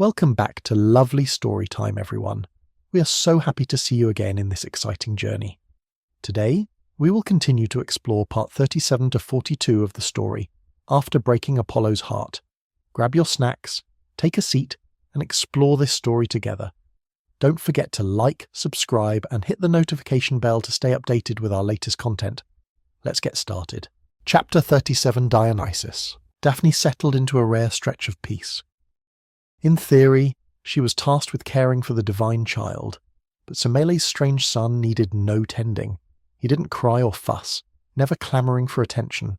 Welcome back to lovely story time, everyone. We are so happy to see you again in this exciting journey. Today, we will continue to explore part 37 to 42 of the story, After Breaking Apollo's Heart. Grab your snacks, take a seat, and explore this story together. Don't forget to like, subscribe, and hit the notification bell to stay updated with our latest content. Let's get started. Chapter 37, Dionysus. Daphne settled into a rare stretch of peace. In theory, she was tasked with caring for the divine child, but Semele's strange son needed no tending. He didn't cry or fuss, never clamouring for attention.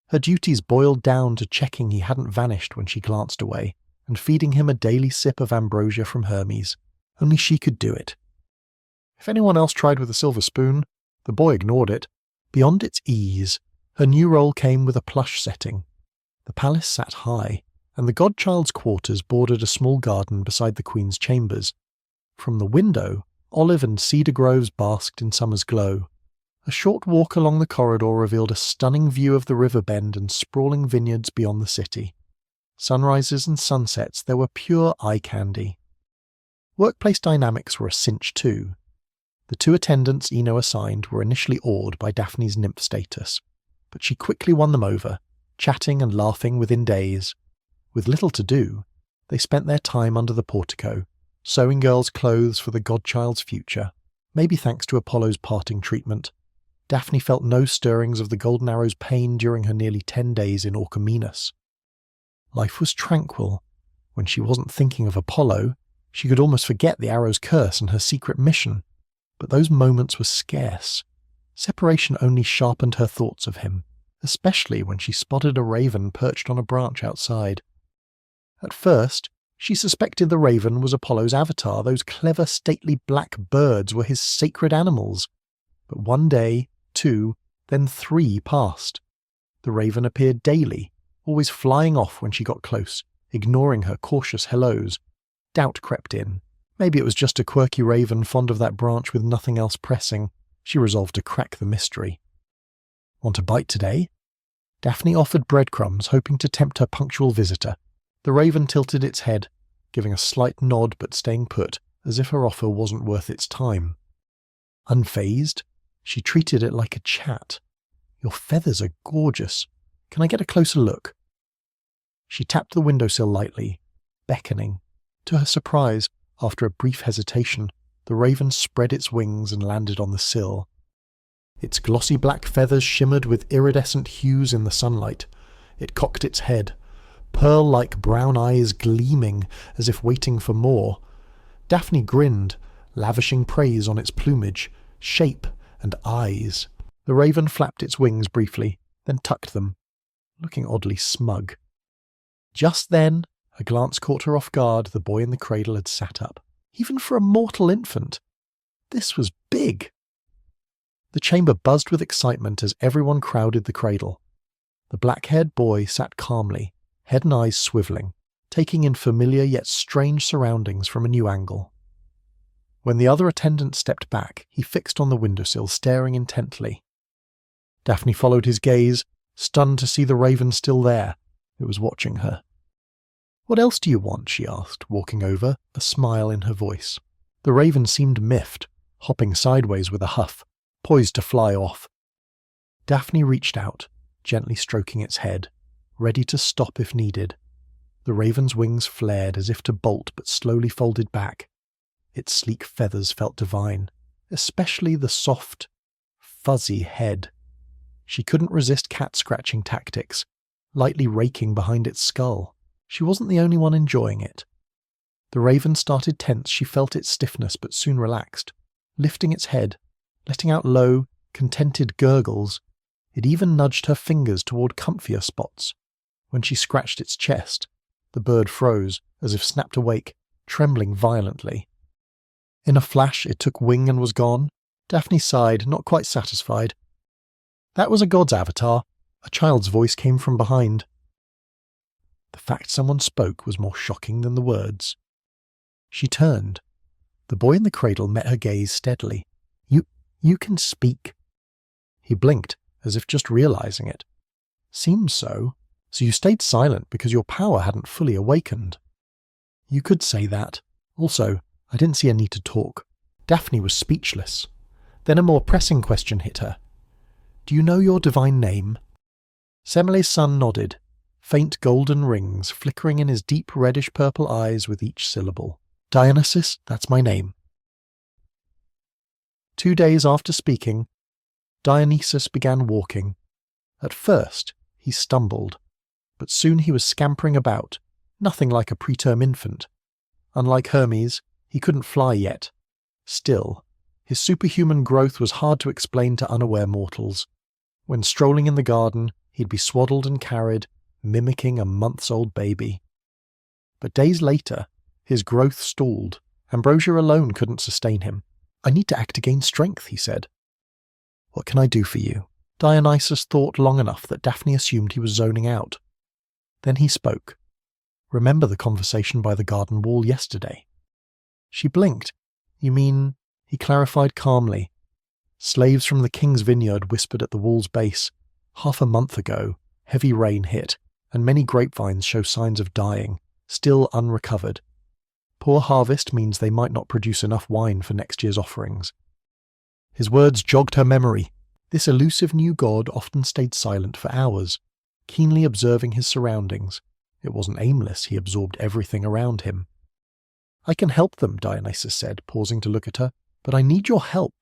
Her duties boiled down to checking he hadn't vanished when she glanced away, and feeding him a daily sip of ambrosia from Hermes. Only she could do it. If anyone else tried with a silver spoon, the boy ignored it. Beyond its ease, her new role came with a plush setting. The palace sat high, and the godchild's quarters bordered a small garden beside the queen's chambers. From the window, olive and cedar groves basked in summer's glow. A short walk along the corridor revealed a stunning view of the river bend and sprawling vineyards beyond the city. Sunrises and sunsets, there were pure eye candy. Workplace dynamics were a cinch too. The two attendants Eno assigned were initially awed by Daphne's nymph status, but she quickly won them over, chatting and laughing within days. With little to do, they spent their time under the portico, sewing girls' clothes for the godchild's future, maybe thanks to Apollo's parting treatment. Daphne felt no stirrings of the golden arrow's pain during her nearly 10 days in Orchomenus. Life was tranquil. When she wasn't thinking of Apollo, she could almost forget the arrow's curse and her secret mission. But those moments were scarce. Separation only sharpened her thoughts of him, especially when she spotted a raven perched on a branch outside. At first, she suspected the raven was Apollo's avatar. Those clever, stately black birds were his sacred animals. But one day, 2, then 3 passed. The raven appeared daily, always flying off when she got close, ignoring her cautious hellos. Doubt crept in. Maybe it was just a quirky raven fond of that branch with nothing else pressing. She resolved to crack the mystery. Want a bite today? Daphne offered breadcrumbs, hoping to tempt her punctual visitor. The raven tilted its head, giving a slight nod but staying put, as if her offer wasn't worth its time. Unfazed, she treated it like a chat. Your feathers are gorgeous. Can I get a closer look? She tapped the windowsill lightly, beckoning. To her surprise, after a brief hesitation, the raven spread its wings and landed on the sill. Its glossy black feathers shimmered with iridescent hues in the sunlight. It cocked its head, pearl-like brown eyes gleaming as if waiting for more. Daphne grinned, lavishing praise on its plumage, shape, and eyes. The raven flapped its wings briefly, then tucked them, looking oddly smug. Just then, a glance caught her off guard. The boy in the cradle had sat up. Even for a mortal infant. This was big. The chamber buzzed with excitement as everyone crowded the cradle. The black-haired boy sat calmly, head and eyes swiveling, taking in familiar yet strange surroundings from a new angle. When the other attendant stepped back, he fixed on the windowsill, staring intently. Daphne followed his gaze, stunned to see the raven still there. It was watching her. "What else do you want?" she asked, walking over, a smile in her voice. The raven seemed miffed, hopping sideways with a huff, poised to fly off. Daphne reached out, gently stroking its head, ready to stop if needed. The raven's wings flared as if to bolt but slowly folded back. Its sleek feathers felt divine, especially the soft, fuzzy head. She couldn't resist cat-scratching tactics, lightly raking behind its skull. She wasn't the only one enjoying it. The raven started tense. She felt its stiffness but soon relaxed, lifting its head, letting out low, contented gurgles. It even nudged her fingers toward comfier spots. When she scratched its chest, the bird froze, as if snapped awake, trembling violently. In a flash, it took wing and was gone. Daphne sighed, not quite satisfied. That was a god's avatar. A child's voice came from behind. The fact someone spoke was more shocking than the words. She turned. The boy in the cradle met her gaze steadily. You can speak." He blinked, as if just realizing it. "Seems so. So you stayed silent because your power hadn't fully awakened." You could say that. Also, I didn't see a need to talk. Daphne was speechless. Then a more pressing question hit her. Do you know your divine name? Semele's son nodded, faint golden rings flickering in his deep reddish-purple eyes with each syllable. Dionysus, that's my name. 2 days after speaking, Dionysus began walking. At first, he stumbled, but soon he was scampering about, nothing like a preterm infant. Unlike Hermes, he couldn't fly yet. Still, his superhuman growth was hard to explain to unaware mortals. When strolling in the garden, he'd be swaddled and carried, mimicking a months-old baby. But days later, his growth stalled. Ambrosia alone couldn't sustain him. I need to act to gain strength, he said. What can I do for you? Dionysus thought long enough that Daphne assumed he was zoning out. Then he spoke. Remember the conversation by the garden wall yesterday? She blinked. You mean, he clarified calmly. Slaves from the king's vineyard whispered at the wall's base. Half a month ago, heavy rain hit, and many grapevines show signs of dying, still unrecovered. Poor harvest means they might not produce enough wine for next year's offerings. His words jogged her memory. This elusive new god often stayed silent for hours, keenly observing his surroundings. It wasn't aimless, he absorbed everything around him. I can help them, Dionysus said, pausing to look at her, but I need your help.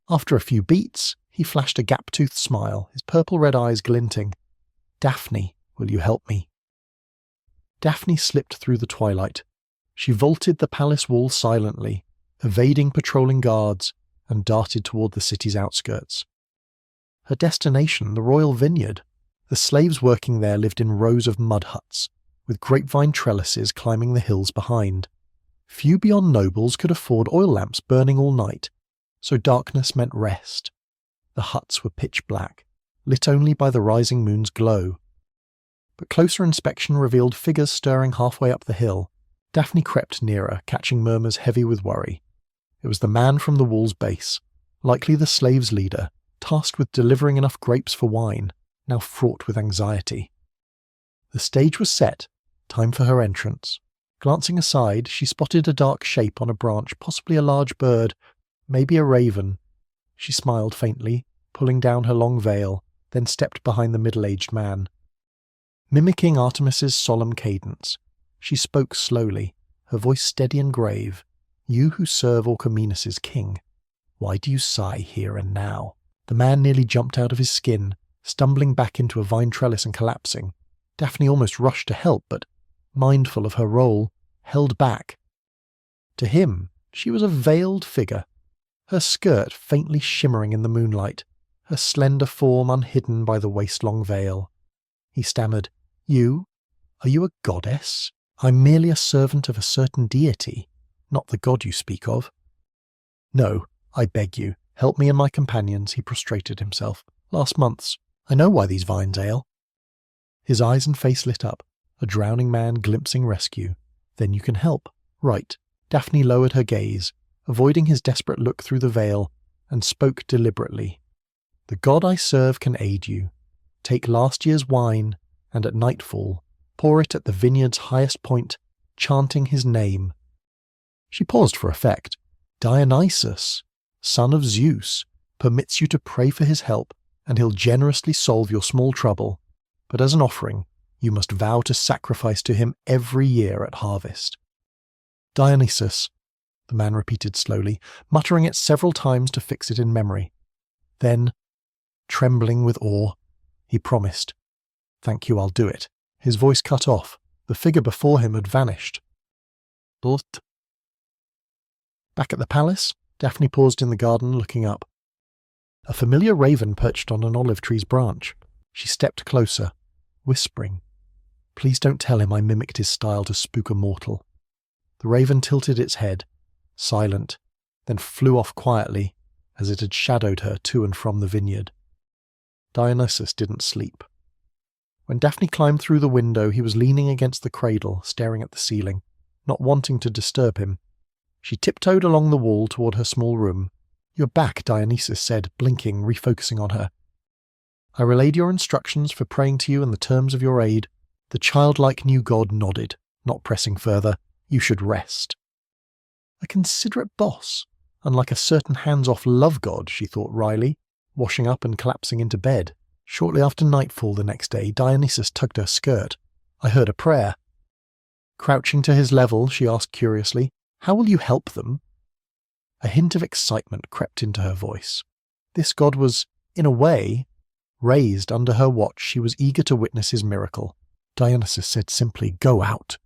After a few beats, he flashed a gap-toothed smile, his purple-red eyes glinting. Daphne, will you help me? Daphne slipped through the twilight. She vaulted the palace wall silently, evading patrolling guards, and darted toward the city's outskirts. Her destination, the royal vineyard. The slaves working there lived in rows of mud huts, with grapevine trellises climbing the hills behind. Few beyond nobles could afford oil lamps burning all night, so darkness meant rest. The huts were pitch black, lit only by the rising moon's glow. But closer inspection revealed figures stirring halfway up the hill. Daphne crept nearer, catching murmurs heavy with worry. It was the man from the wall's base, likely the slaves' leader, tasked with delivering enough grapes for wine, now fraught with anxiety. The stage was set, time for her entrance. Glancing aside, she spotted a dark shape on a branch, possibly a large bird, maybe a raven. She smiled faintly, pulling down her long veil, then stepped behind the middle-aged man. Mimicking Artemis's solemn cadence, she spoke slowly, her voice steady and grave. You who serve Orchomenus' king, why do you sigh here and now? The man nearly jumped out of his skin, stumbling back into a vine trellis and collapsing. Daphne almost rushed to help, but, mindful of her role, held back. To him, she was a veiled figure, her skirt faintly shimmering in the moonlight, her slender form unhidden by the waist-long veil. He stammered, You? Are you a goddess? I'm merely a servant of a certain deity, not the god you speak of. No, I beg you, help me and my companions, he prostrated himself. Last month's. I know why these vines ail. His eyes and face lit up, a drowning man glimpsing rescue. Then you can help. Right. Daphne lowered her gaze, avoiding his desperate look through the veil, and spoke deliberately. The god I serve can aid you. Take last year's wine, and at nightfall, pour it at the vineyard's highest point, chanting his name. She paused for effect. Dionysus, son of Zeus, permits you to pray for his help, and he'll generously solve your small trouble. But as an offering, you must vow to sacrifice to him every year at harvest. Dionysus, the man repeated slowly, muttering it several times to fix it in memory. Then, trembling with awe, he promised. Thank you, I'll do it. His voice cut off. The figure before him had vanished. But back at the palace, Daphne paused in the garden, looking up. A familiar raven perched on an olive tree's branch. She stepped closer, whispering, Please don't tell him I mimicked his style to spook a mortal. The raven tilted its head, silent, then flew off quietly, as it had shadowed her to and from the vineyard. Dionysus didn't sleep. When Daphne climbed through the window, he was leaning against the cradle, staring at the ceiling, not wanting to disturb him. She tiptoed along the wall toward her small room. You're back, Dionysus said, blinking, refocusing on her. I relayed your instructions for praying to you and the terms of your aid. The childlike new god nodded, not pressing further. You should rest. A considerate boss, unlike a certain hands-off love god, she thought wryly, washing up and collapsing into bed. Shortly after nightfall the next day, Dionysus tugged her skirt. I heard a prayer. Crouching to his level, she asked curiously, "How will you help them?" A hint of excitement crept into her voice. This god was, in a way, raised under her watch. She was eager to witness his miracle. Dionysus said simply, "Go out."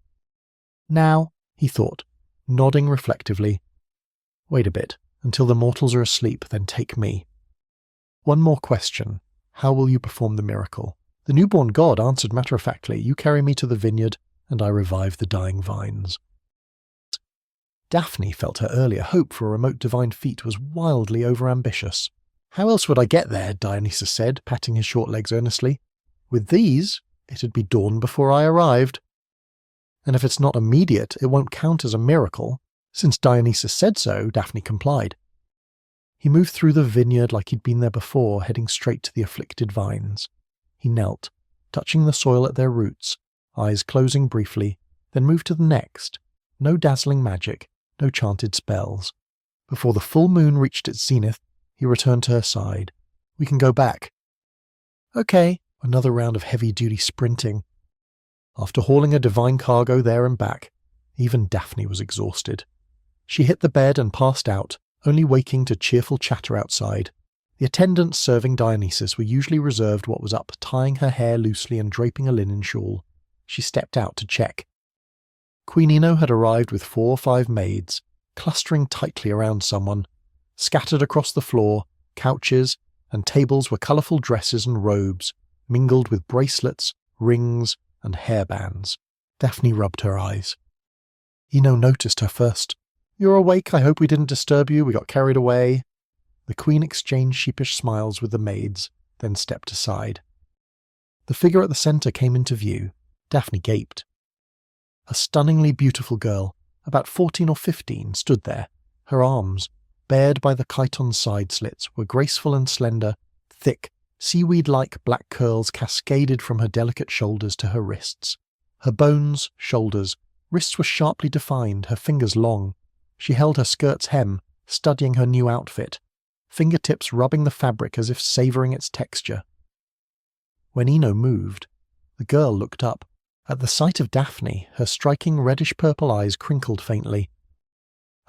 "Now," he thought, nodding reflectively. "Wait a bit, until the mortals are asleep, then take me." "One more question. How will you perform the miracle?" The newborn god answered matter-of-factly, "You carry me to the vineyard, and I revive the dying vines." Daphne felt her earlier hope for a remote divine feat was wildly overambitious. "How else would I get there?" Dionysus said, patting his short legs earnestly. "With these, it'd be dawn before I arrived. And if it's not immediate, it won't count as a miracle." Since Dionysus said so, Daphne complied. He moved through the vineyard like he'd been there before, heading straight to the afflicted vines. He knelt, touching the soil at their roots, eyes closing briefly, then moved to the next. No dazzling magic, no chanted spells. Before the full moon reached its zenith, he returned to her side. "We can go back." "Okay." Another round of heavy-duty sprinting. After hauling a divine cargo there and back, even Daphne was exhausted. She hit the bed and passed out, only waking to cheerful chatter outside. The attendants serving Dionysus were usually reserved what was up, tying her hair loosely and draping a linen shawl. She stepped out to check. Queen Ino had arrived with 4 or 5 maids, clustering tightly around someone. Scattered across the floor, couches and tables were colourful dresses and robes, mingled with bracelets, rings, and hairbands. Daphne rubbed her eyes. Ino noticed her first. "You're awake, I hope we didn't disturb you, we got carried away." The queen exchanged sheepish smiles with the maids, then stepped aside. The figure at the centre came into view. Daphne gaped. A stunningly beautiful girl, about 14 or 15, stood there. Her arms, bared by the chiton's side slits, were graceful and slender. Thick, seaweed-like black curls cascaded from her delicate shoulders to her wrists. Her bones, shoulders, wrists were sharply defined, her fingers long. She held her skirt's hem, studying her new outfit, fingertips rubbing the fabric as if savouring its texture. When Ino moved, the girl looked up. At the sight of Daphne, her striking reddish-purple eyes crinkled faintly.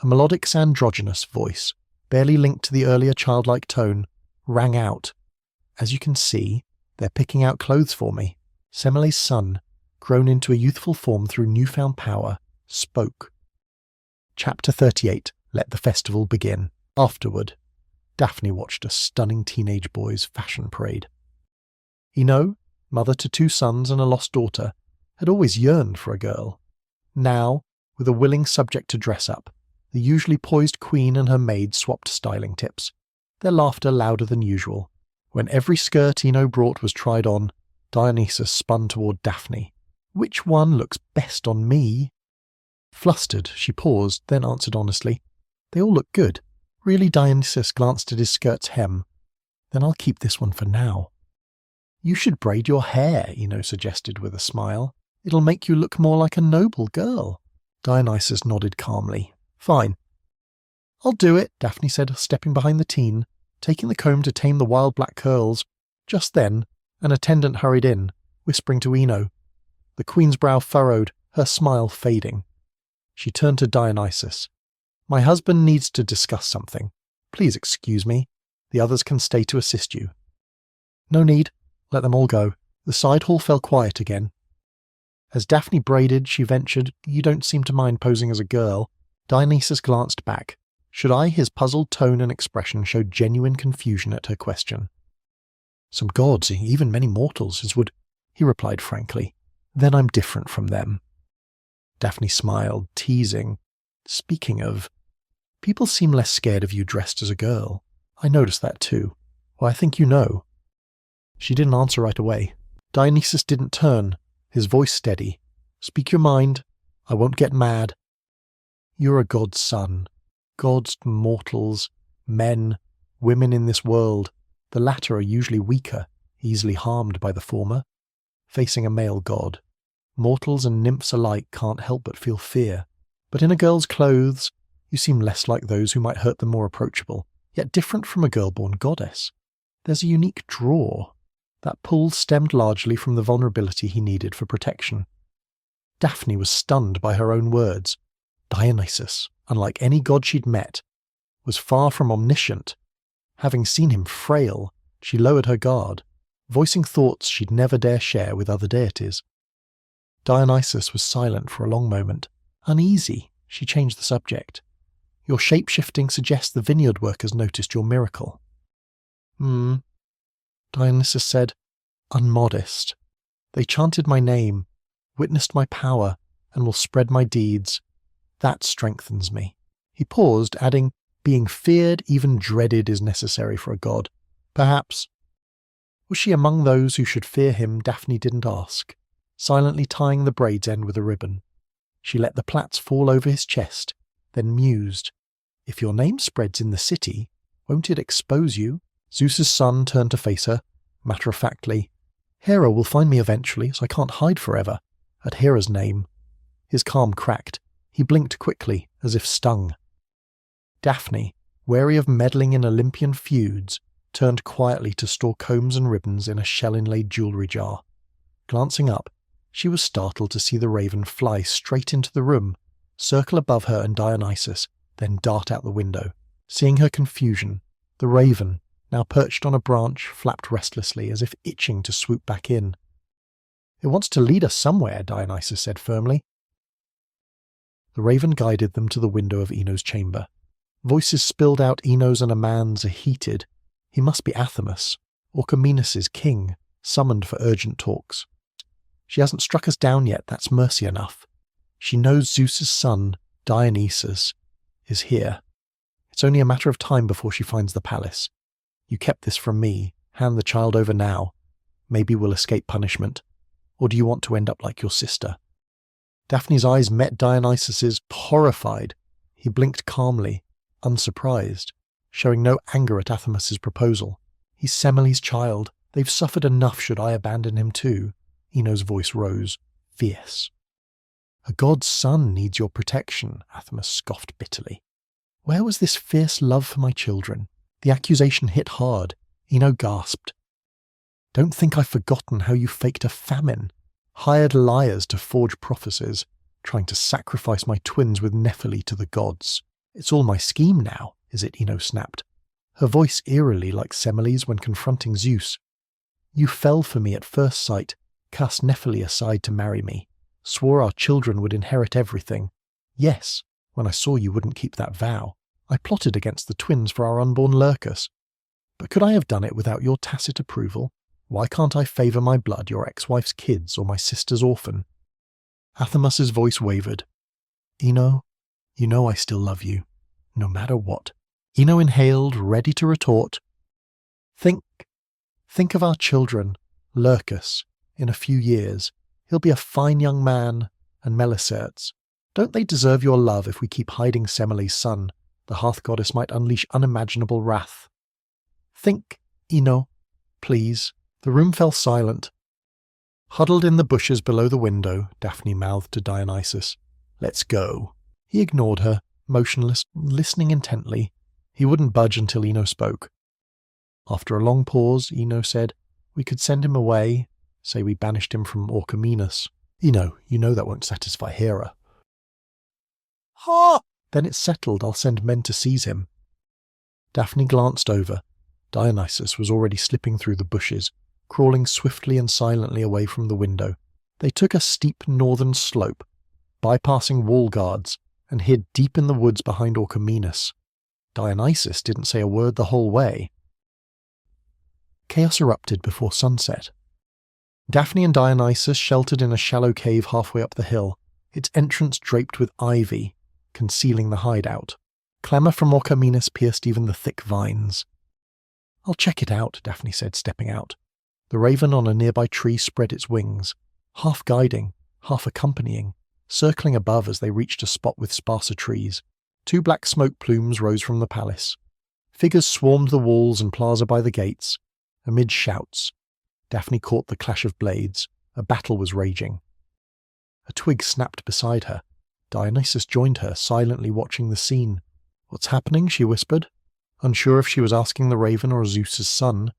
A melodic androgynous voice, barely linked to the earlier childlike tone, rang out. "As you can see, they're picking out clothes for me." Semele's son, grown into a youthful form through newfound power, spoke. Chapter 38. Let the festival begin. Afterward, Daphne watched a stunning teenage boy's fashion parade. Ino, mother to 2 sons and a lost daughter, had always yearned for a girl. Now, with a willing subject to dress up, the usually poised queen and her maid swapped styling tips, their laughter louder than usual. When every skirt Ino brought was tried on, Dionysus spun toward Daphne. "Which one looks best on me?" Flustered, she paused, then answered honestly, "They all look good." Really, Dionysus glanced at his skirt's hem. "Then I'll keep this one for now." "You should braid your hair," Ino suggested with a smile. "It'll make you look more like a noble girl." Dionysus nodded calmly. "Fine." "I'll do it," Daphne said, stepping behind the teen, taking the comb to tame the wild black curls. Just then, an attendant hurried in, whispering to Ino. The queen's brow furrowed, her smile fading. She turned to Dionysus. "My husband needs to discuss something. Please excuse me. The others can stay to assist you." "No need. Let them all go." The side hall fell quiet again. As Daphne braided, she ventured, "You don't seem to mind posing as a girl." Dionysus glanced back. Should I? His puzzled tone and expression showed genuine confusion at her question. "Some gods, even many mortals, would," he replied frankly. "Then I'm different from them." Daphne smiled, teasing. "Speaking of, people seem less scared of you dressed as a girl. I noticed that too. Well, I think you know." She didn't answer right away. Dionysus didn't turn, his voice steady. "Speak your mind. I won't get mad. You're a god's son. Gods, mortals, men, women in this world. The latter are usually weaker, easily harmed by the former. Facing a male god, mortals and nymphs alike can't help but feel fear. But in a girl's clothes, you seem less like those who might hurt them more approachable, yet different from a girl-born goddess. There's a unique draw. That pull stemmed largely from the vulnerability he needed for protection. Daphne was stunned by her own words. Dionysus, unlike any god she'd met, was far from omniscient. Having seen him frail, she lowered her guard, voicing thoughts she'd never dare share with other deities. Dionysus was silent for a long moment. Uneasy, she changed the subject. Your shape-shifting suggests the vineyard workers noticed your miracle. Dionysus said, unmodest. They chanted my name, witnessed my power, and will spread my deeds. That strengthens me. He paused, adding, being feared, even dreaded, is necessary for a god. Perhaps. Was she among those who should fear him? Daphne didn't ask, silently tying the braid's end with a ribbon. She let the plaits fall over his chest, then mused, if your name spreads in the city, won't it expose you? Zeus's son turned to face her, matter-of-factly. Hera will find me eventually, so I can't hide forever. At Hera's name. His calm cracked. He blinked quickly, as if stung. Daphne, wary of meddling in Olympian feuds, turned quietly to store combs and ribbons in a shell-inlaid jewellery jar. Glancing up, she was startled to see the raven fly straight into the room, circle above her and Dionysus, then dart out the window. Seeing her confusion, the raven, now perched on a branch, flapped restlessly, as if itching to swoop back in. It wants to lead us somewhere, Dionysus said firmly. The raven guided them to the window of Eno's chamber. Voices spilled out Eno's and a man's heated. He must be Athamas, Orchomenus' king, summoned for urgent talks. She hasn't struck us down yet, that's mercy enough. She knows Zeus's son, Dionysus, is here. It's only a matter of time before she finds the palace. You kept this from me. Hand the child over now. Maybe we'll escape punishment. Or do you want to end up like your sister? Daphne's eyes met Dionysus's, horrified. He blinked calmly, unsurprised, showing no anger at Athamas's proposal. He's Semele's child. They've suffered enough should I abandon him too. Eno's voice rose, fierce. A god's son needs your protection, Athamas scoffed bitterly. Where was this fierce love for my children? The accusation hit hard. Eno gasped. Don't think I've forgotten how you faked a famine, hired liars to forge prophecies, trying to sacrifice my twins with Nephili to the gods. It's all my scheme now, is it? Eno snapped, her voice eerily like Semele's when confronting Zeus. You fell for me at first sight, cast Nephili aside to marry me, swore our children would inherit everything. Yes, when I saw you wouldn't keep that vow, I plotted against the twins for our unborn Lurcus. But could I have done it without your tacit approval? Why can't I favour my blood your ex-wife's kids or my sister's orphan? Athamas's voice wavered. Eno, you know I still love you, no matter what. Eno inhaled, ready to retort. Think of our children, Lurcus, in a few years. He'll be a fine young man, and Melicertes. Don't they deserve your love if we keep hiding Semele's son? The hearth goddess might unleash unimaginable wrath. Think, Eno, please. The room fell silent. Huddled in the bushes below the window, Daphne mouthed to Dionysus, Let's go. He ignored her, motionless, listening intently. He wouldn't budge until Eno spoke. After a long pause, Eno said, We could send him away, say we banished him from Orchomenus. Eno, you know that won't satisfy Hera. Ha! Then it's settled, I'll send men to seize him. Daphne glanced over. Dionysus was already slipping through the bushes, crawling swiftly and silently away from the window. They took a steep northern slope, bypassing wall guards, and hid deep in the woods behind Orchomenus. Dionysus didn't say a word the whole way. Chaos erupted before sunset. Daphne and Dionysus sheltered in a shallow cave halfway up the hill, its entrance draped with ivy, concealing the hideout. Clamour from Orchomenus pierced even the thick vines. I'll check it out, Daphne said, stepping out. The raven on a nearby tree spread its wings, half guiding, half accompanying, circling above as they reached a spot with sparser trees. 2 black smoke plumes rose from the palace. Figures swarmed the walls and plaza by the gates. Amid shouts, Daphne caught the clash of blades. A battle was raging. A twig snapped beside her. Dionysus joined her, silently watching the scene. "What's happening?" she whispered, unsure if she was asking the raven or Zeus's son.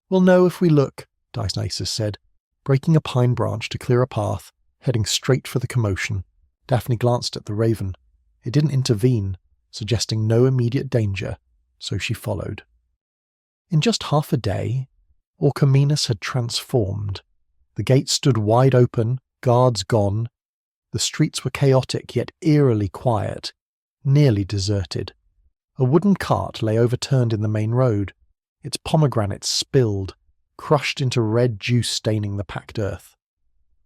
"We'll know if we look," Dionysus said, breaking a pine branch to clear a path, heading straight for the commotion. Daphne glanced at the raven. It didn't intervene, suggesting no immediate danger, so she followed. In just half a day, Orchomenus had transformed. The gates stood wide open, guards gone. The streets were chaotic yet eerily quiet, nearly deserted. A wooden cart lay overturned in the main road, its pomegranates spilled, crushed into red juice staining the packed earth.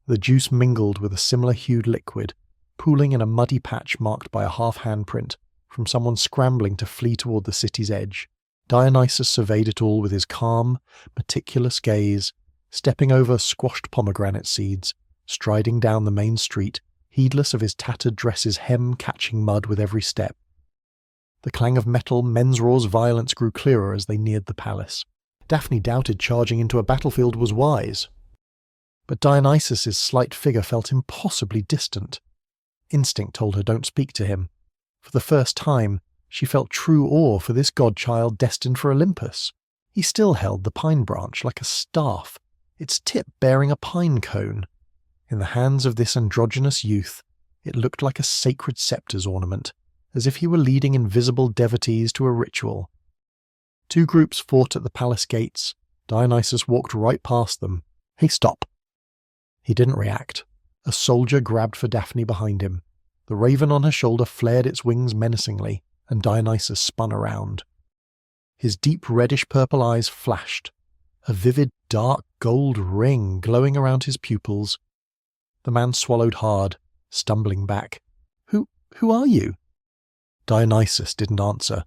The juice mingled with a similar-hued liquid, pooling in a muddy patch marked by a half-handprint from someone scrambling to flee toward the city's edge. Dionysus surveyed it all with his calm, meticulous gaze, stepping over squashed pomegranate seeds, striding down the main street, heedless of his tattered dress's hem catching mud with every step. The clang of metal, Menzora's violence grew clearer as they neared the palace. Daphne doubted charging into a battlefield was wise. But Dionysus's slight figure felt impossibly distant. Instinct told her don't speak to him. For the first time, she felt true awe for this godchild destined for Olympus. He still held the pine branch like a staff, its tip bearing a pine cone. In the hands of this androgynous youth, it looked like a sacred scepter's ornament, as if he were leading invisible devotees to a ritual. Two groups fought at the palace gates. Dionysus walked right past them. "Hey, stop!" He didn't react. A soldier grabbed for Daphne behind him. The raven on her shoulder flared its wings menacingly, and Dionysus spun around. His deep reddish-purple eyes flashed, a vivid dark gold ring glowing around his pupils. The man swallowed hard, stumbling back. Who are you?" Dionysus didn't answer,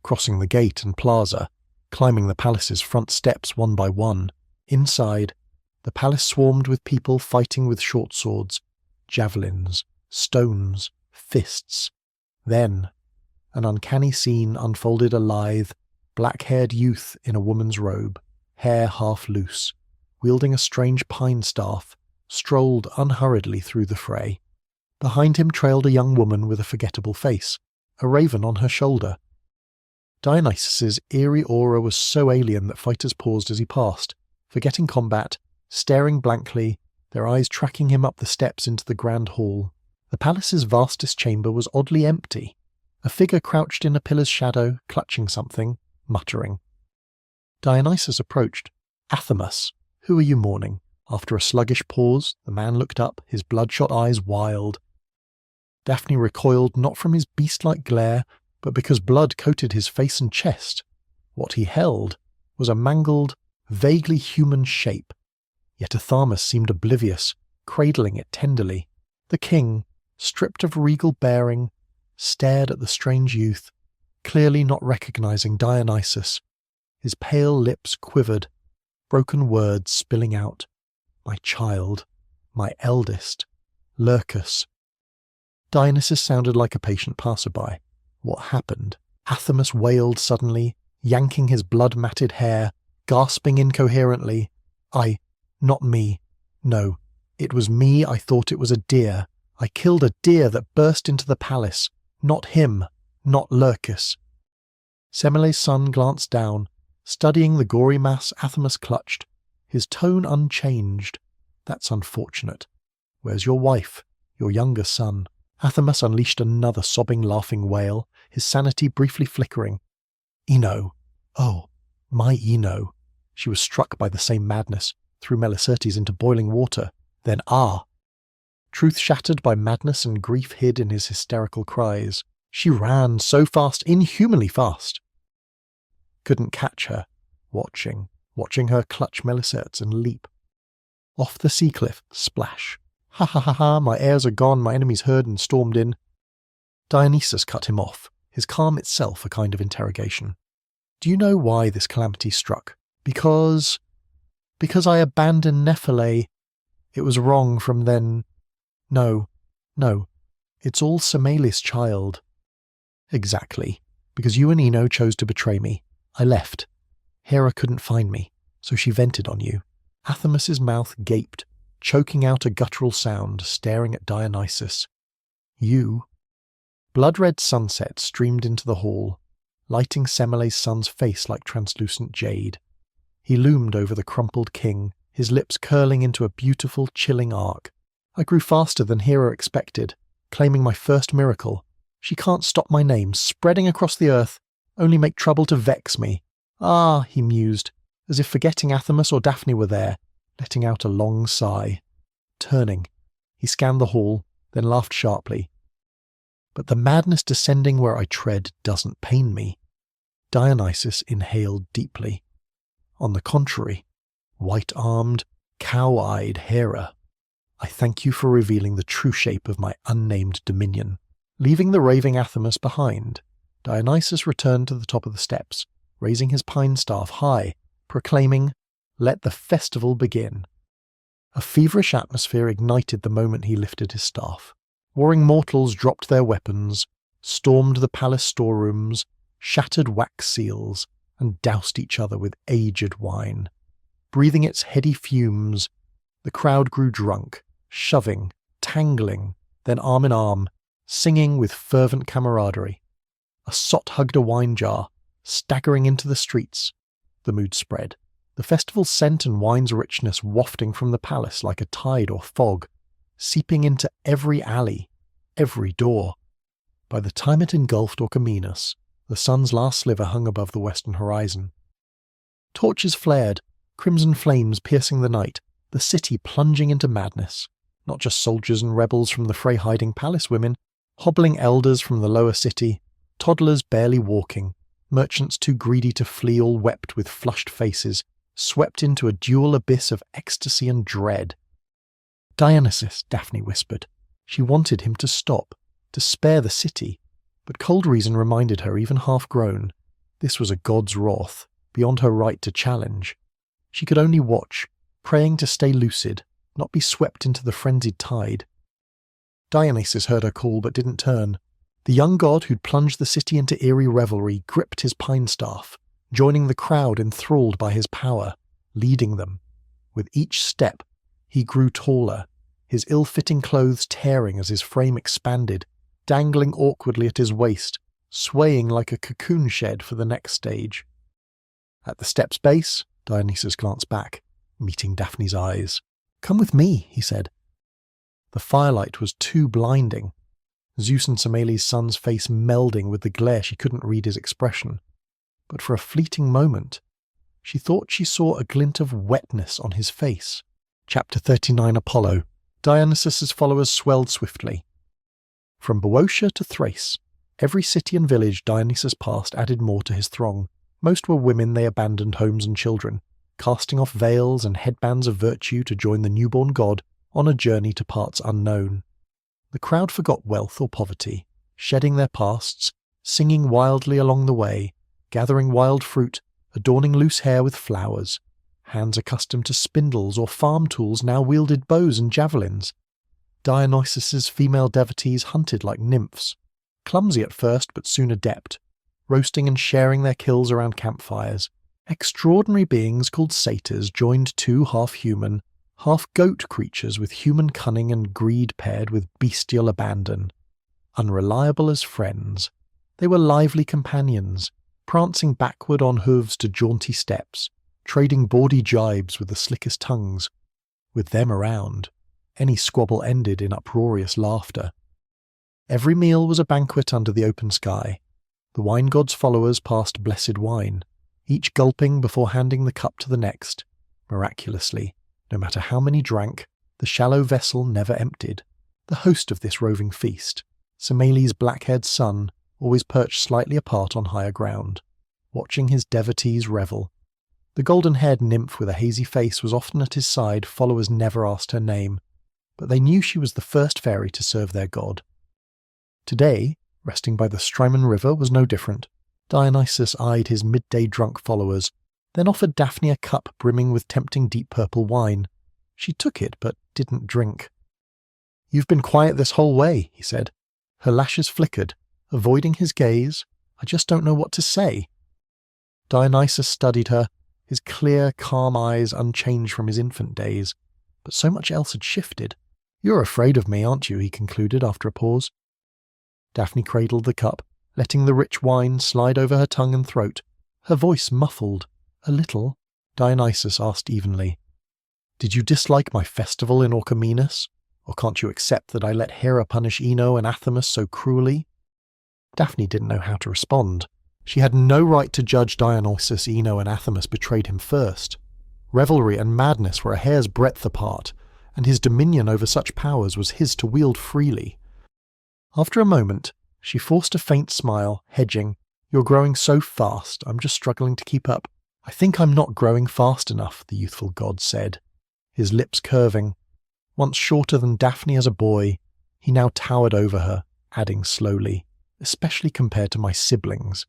crossing the gate and plaza, climbing the palace's front steps one by one. Inside, the palace swarmed with people fighting with short swords, javelins, stones, fists. Then, an uncanny scene unfolded. A lithe, black-haired youth in a woman's robe, hair half loose, wielding a strange pine staff, strolled unhurriedly through the fray. Behind him trailed a young woman with a forgettable face, a raven on her shoulder. Dionysus's eerie aura was so alien that fighters paused as he passed, forgetting combat, staring blankly, their eyes tracking him up the steps into the grand hall. The palace's vastest chamber was oddly empty. A figure crouched in a pillar's shadow, clutching something, muttering. Dionysus approached. "Athamas, who are you mourning?" After a sluggish pause, the man looked up, his bloodshot eyes wild. Daphne recoiled not from his beast-like glare, but because blood coated his face and chest. What he held was a mangled, vaguely human shape. Yet Athamas seemed oblivious, cradling it tenderly. The king, stripped of regal bearing, stared at the strange youth, clearly not recognizing Dionysus. His pale lips quivered, broken words spilling out. "My child, my eldest, Lurcus." Dionysus sounded like a patient passerby. What happened? Athamas wailed suddenly, yanking his blood-matted hair, gasping incoherently. Not me. No, it was me. I thought it was a deer. I killed a deer that burst into the palace. Not him. Not Lurcus." Semele's son glanced down, studying the gory mass Athamas clutched, his tone unchanged. "That's unfortunate. Where's your wife? Your younger son?" Athamas unleashed another sobbing, laughing wail, his sanity briefly flickering. "Ino. Oh, my Ino." She was struck by the same madness, threw Melicertes into boiling water. Then truth shattered by madness and grief hid in his hysterical cries. She ran so fast, inhumanly fast. Couldn't catch her, watching her clutch Melicertes and leap. Off the sea cliff, splash. "Ha ha ha ha, my heirs are gone, my enemies heard and stormed in." Dionysus cut him off, his calm itself a kind of interrogation. "Do you know why this calamity struck?" Because I abandoned Nephele. It was wrong from then." No, it's all Semele's child." "Exactly. Because you and Ino chose to betray me. I left. Hera couldn't find me, so she vented on you." Athamas's mouth gaped, choking out a guttural sound, staring at Dionysus. You. Blood-red sunset streamed into the hall, lighting Semele's son's face like translucent jade. He loomed over the crumpled king, his lips curling into a beautiful, chilling arc. I grew faster than Hera expected, claiming my first miracle. She can't stop my name spreading across the earth, only make trouble to vex me. Ah, he mused, as if forgetting Athamas or Daphne were there, letting out a long sigh. Turning, he scanned the hall, then laughed sharply. But the madness descending where I tread doesn't pain me. Dionysus inhaled deeply. On the contrary, white-armed, cow-eyed Hera, I thank you for revealing the true shape of my unnamed dominion. Leaving the raving Athamas behind, Dionysus returned to the top of the steps, raising his pine staff high, proclaiming, "Let the festival begin." A feverish atmosphere ignited the moment he lifted his staff. Warring mortals dropped their weapons, stormed the palace storerooms, shattered wax seals, and doused each other with aged wine. Breathing its heady fumes, the crowd grew drunk, shoving, tangling, then arm in arm, singing with fervent camaraderie. A sot hugged a wine jar, staggering into the streets. The mood spread, the festival's scent and wine's richness wafting from the palace like a tide or fog, seeping into every alley, every door. By the time it engulfed Orchomenus, the sun's last sliver hung above the western horizon. Torches flared, crimson flames piercing the night, the city plunging into madness. Not just soldiers and rebels from the fray-hiding palace women, hobbling elders from the lower city, toddlers barely walking, merchants too greedy to flee all wept with flushed faces, swept into a dual abyss of ecstasy and dread. Dionysus, Daphne whispered. She wanted him to stop, to spare the city, but cold reason reminded her, even half-grown, this was a god's wrath, beyond her right to challenge. She could only watch, praying to stay lucid, not be swept into the frenzied tide. Dionysus heard her call but didn't turn. The young god who'd plunged the city into eerie revelry gripped his pine staff, joining the crowd enthralled by his power, leading them. With each step, he grew taller, his ill-fitting clothes tearing as his frame expanded, dangling awkwardly at his waist, swaying like a cocoon shed for the next stage. At the step's base, Dionysus glanced back, meeting Daphne's eyes. "Come with me," he said. The firelight was too blinding, Zeus and Semele's son's face melding with the glare. She couldn't read his expression. But for a fleeting moment, she thought she saw a glint of wetness on his face. Chapter 39 Apollo. Dionysus's followers swelled swiftly. From Boeotia to Thrace, every city and village Dionysus passed added more to his throng. Most were women they abandoned homes and children, casting off veils and headbands of virtue to join the newborn god on a journey to parts unknown. The crowd forgot wealth or poverty, shedding their pasts, singing wildly along the way, gathering wild fruit, adorning loose hair with flowers. Hands accustomed to spindles or farm tools now wielded bows and javelins. Dionysus's female devotees hunted like nymphs, clumsy at first but soon adept, roasting and sharing their kills around campfires. Extraordinary beings called satyrs joined two half-human, half-goat creatures with human cunning and greed paired with bestial abandon. Unreliable as friends, they were lively companions, prancing backward on hooves to jaunty steps, trading bawdy jibes with the slickest tongues. With them around, any squabble ended in uproarious laughter. Every meal was a banquet under the open sky. The wine god's followers passed blessed wine, each gulping before handing the cup to the next. Miraculously, no matter how many drank, the shallow vessel never emptied. The host of this roving feast, Semele's black-haired son, always perched slightly apart on higher ground, watching his devotees revel. The golden-haired nymph with a hazy face was often at his side. Followers never asked her name, but they knew she was the first fairy to serve their god. Today, resting by the Strymon River, was no different. Dionysus eyed his midday drunk followers, then offered Daphne a cup brimming with tempting deep purple wine. She took it, but didn't drink. "You've been quiet this whole way," he said. Her lashes flickered, avoiding his gaze. "I just don't know what to say." Dionysus studied her, his clear, calm eyes unchanged from his infant days. But so much else had shifted. "You're afraid of me, aren't you?" he concluded after a pause. Daphne cradled the cup, letting the rich wine slide over her tongue and throat. Her voice muffled. A little, Dionysus asked evenly. Did you dislike my festival in Orchomenus? Or can't you accept that I let Hera punish Ino and Athamas so cruelly? Daphne didn't know how to respond. She had no right to judge Dionysus. Ino and Athamas betrayed him first. Revelry and madness were a hair's breadth apart, and his dominion over such powers was his to wield freely. After a moment, she forced a faint smile, hedging. You're growing so fast, I'm just struggling to keep up. I think I'm not growing fast enough, the youthful god said, his lips curving. Once shorter than Daphne as a boy, he now towered over her, adding slowly, especially compared to my siblings.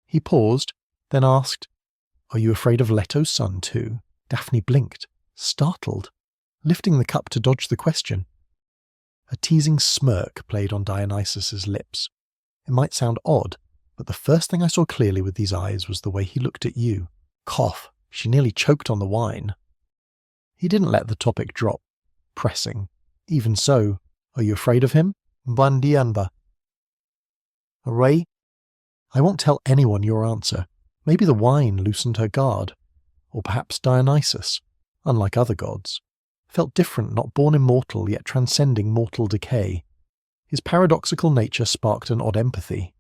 He paused, then asked, Are you afraid of Leto's son too? Daphne blinked, startled, lifting the cup to dodge the question. A teasing smirk played on Dionysus's lips. It might sound odd, but the first thing I saw clearly with these eyes was the way he looked at you. Cough, she nearly choked on the wine. He didn't let the topic drop, pressing. Even so, are you afraid of him? Bandianba. Array? I won't tell anyone your answer. Maybe the wine loosened her guard. Or perhaps Dionysus, unlike other gods, felt different, not born immortal, yet transcending mortal decay. His paradoxical nature sparked an odd empathy.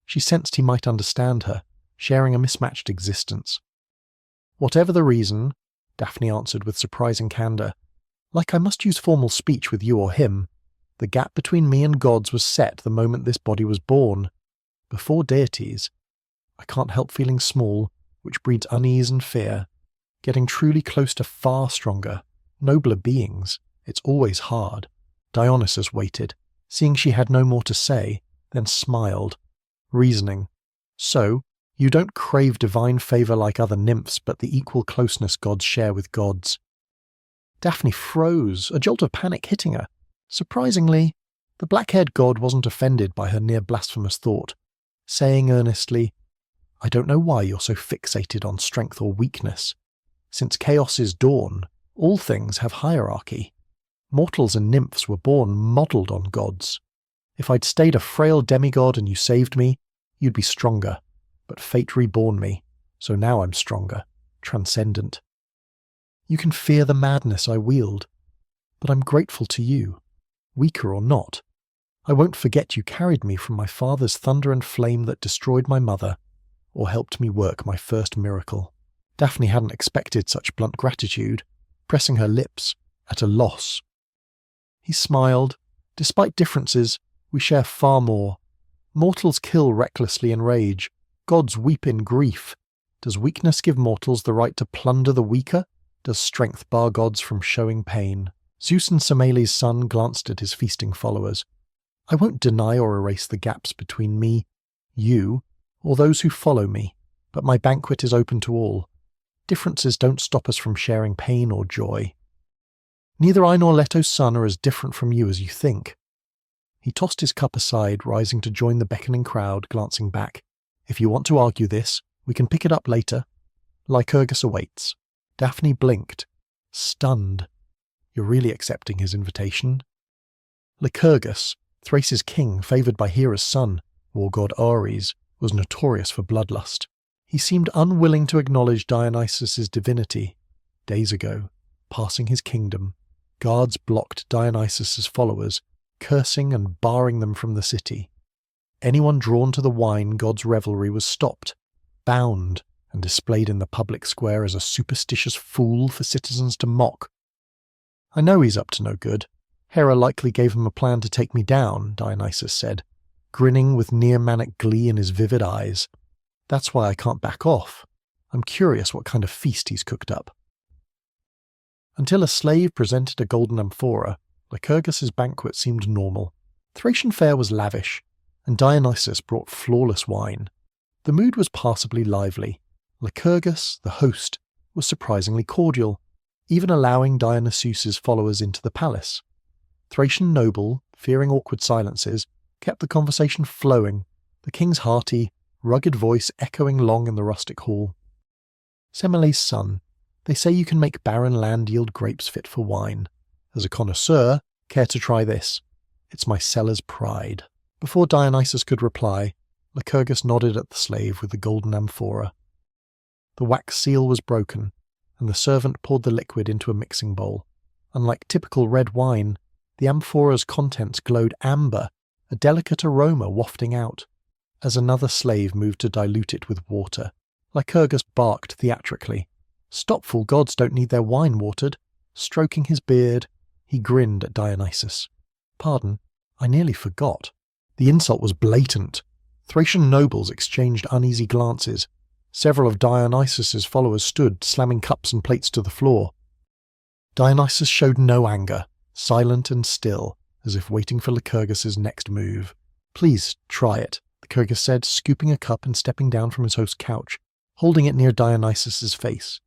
She sensed he might understand her, sharing a mismatched existence. Whatever the reason, Daphne answered with surprising candour, like I must use formal speech with you or him, the gap between me and gods was set the moment this body was born. Before deities, I can't help feeling small, which breeds unease and fear. Getting truly close to far stronger, nobler beings, it's always hard. Dionysus waited, seeing she had no more to say, then smiled, reasoning. So, you don't crave divine favour like other nymphs, but the equal closeness gods share with gods. Daphne froze, a jolt of panic hitting her. Surprisingly, the black-haired god wasn't offended by her near-blasphemous thought, saying earnestly, I don't know why you're so fixated on strength or weakness. Since chaos's dawn, all things have hierarchy. Mortals and nymphs were born modelled on gods. If I'd stayed a frail demigod and you saved me, you'd be stronger. But fate reborn me, so now I'm stronger, transcendent. You can fear the madness I wield, but I'm grateful to you, weaker or not. I won't forget you carried me from my father's thunder and flame that destroyed my mother, or helped me work my first miracle. Daphne hadn't expected such blunt gratitude, pressing her lips, at a loss. He smiled. Despite differences, we share far more. Mortals kill recklessly in rage. Gods weep in grief. Does weakness give mortals the right to plunder the weaker? Does strength bar gods from showing pain? Zeus and Semele's son glanced at his feasting followers. I won't deny or erase the gaps between me, you, or those who follow me, but my banquet is open to all. Differences don't stop us from sharing pain or joy. Neither I nor Leto's son are as different from you as you think. He tossed his cup aside, rising to join the beckoning crowd, glancing back. If you want to argue this, we can pick it up later. Lycurgus awaits. Daphne blinked, stunned. You're really accepting his invitation? Lycurgus, Thrace's king, favoured by Hera's son, war god Ares, was notorious for bloodlust. He seemed unwilling to acknowledge Dionysus's divinity. Days ago, passing his kingdom, guards blocked Dionysus's followers, cursing and barring them from the city. Anyone drawn to the wine god's revelry was stopped, bound, and displayed in the public square as a superstitious fool for citizens to mock. I know he's up to no good. Hera likely gave him a plan to take me down, Dionysus said, grinning with near-manic glee in his vivid eyes. That's why I can't back off. I'm curious what kind of feast he's cooked up. Until a slave presented a golden amphora, Lycurgus's banquet seemed normal. Thracian fare was lavish, and Dionysus brought flawless wine. The mood was passably lively. Lycurgus, the host, was surprisingly cordial, even allowing Dionysus's followers into the palace. Thracian noble, fearing awkward silences, kept the conversation flowing, the king's hearty, rugged voice echoing long in the rustic hall. Semele's son, they say you can make barren land yield grapes fit for wine. As a connoisseur, care to try this? It's my cellar's pride. Before Dionysus could reply, Lycurgus nodded at the slave with the golden amphora. The wax seal was broken, and the servant poured the liquid into a mixing bowl. Unlike typical red wine, the amphora's contents glowed amber, a delicate aroma wafting out. As another slave moved to dilute it with water, Lycurgus barked theatrically. "Stop, fool gods don't need their wine watered." Stroking his beard, he grinned at Dionysus. "Pardon, I nearly forgot." The insult was blatant. Thracian nobles exchanged uneasy glances. Several of Dionysus's followers stood, slamming cups and plates to the floor. Dionysus showed no anger, silent and still, as if waiting for Lycurgus's next move. "Please, try it," Lycurgus said, scooping a cup and stepping down from his host's couch, holding it near Dionysus's face.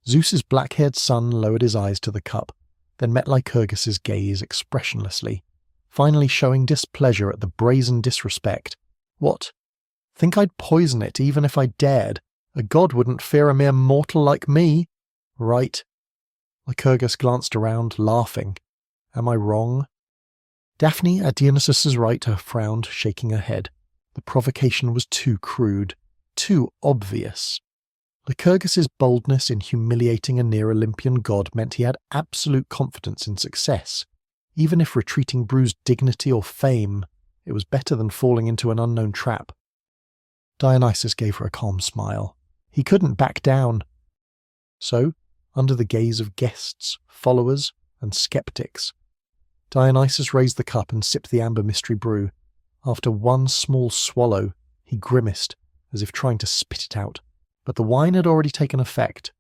Zeus's black-haired son lowered his eyes to the cup, then met Lycurgus's gaze expressionlessly, finally showing displeasure at the brazen disrespect. "What? Think I'd poison it even if I dared? A god wouldn't fear a mere mortal like me." "Right." Lycurgus glanced around, laughing. "Am I wrong?" Daphne, at Dionysus's right, frowned, shaking her head. The provocation was too crude, too obvious. Lycurgus's boldness in humiliating a near-Olympian god meant he had absolute confidence in success. Even if retreating bruised dignity or fame, it was better than falling into an unknown trap. Dionysus gave her a calm smile. He couldn't back down. So, under the gaze of guests, followers, and skeptics, Dionysus raised the cup and sipped the amber mystery brew. After one small swallow, he grimaced, as if trying to spit it out, but the wine had already taken effect.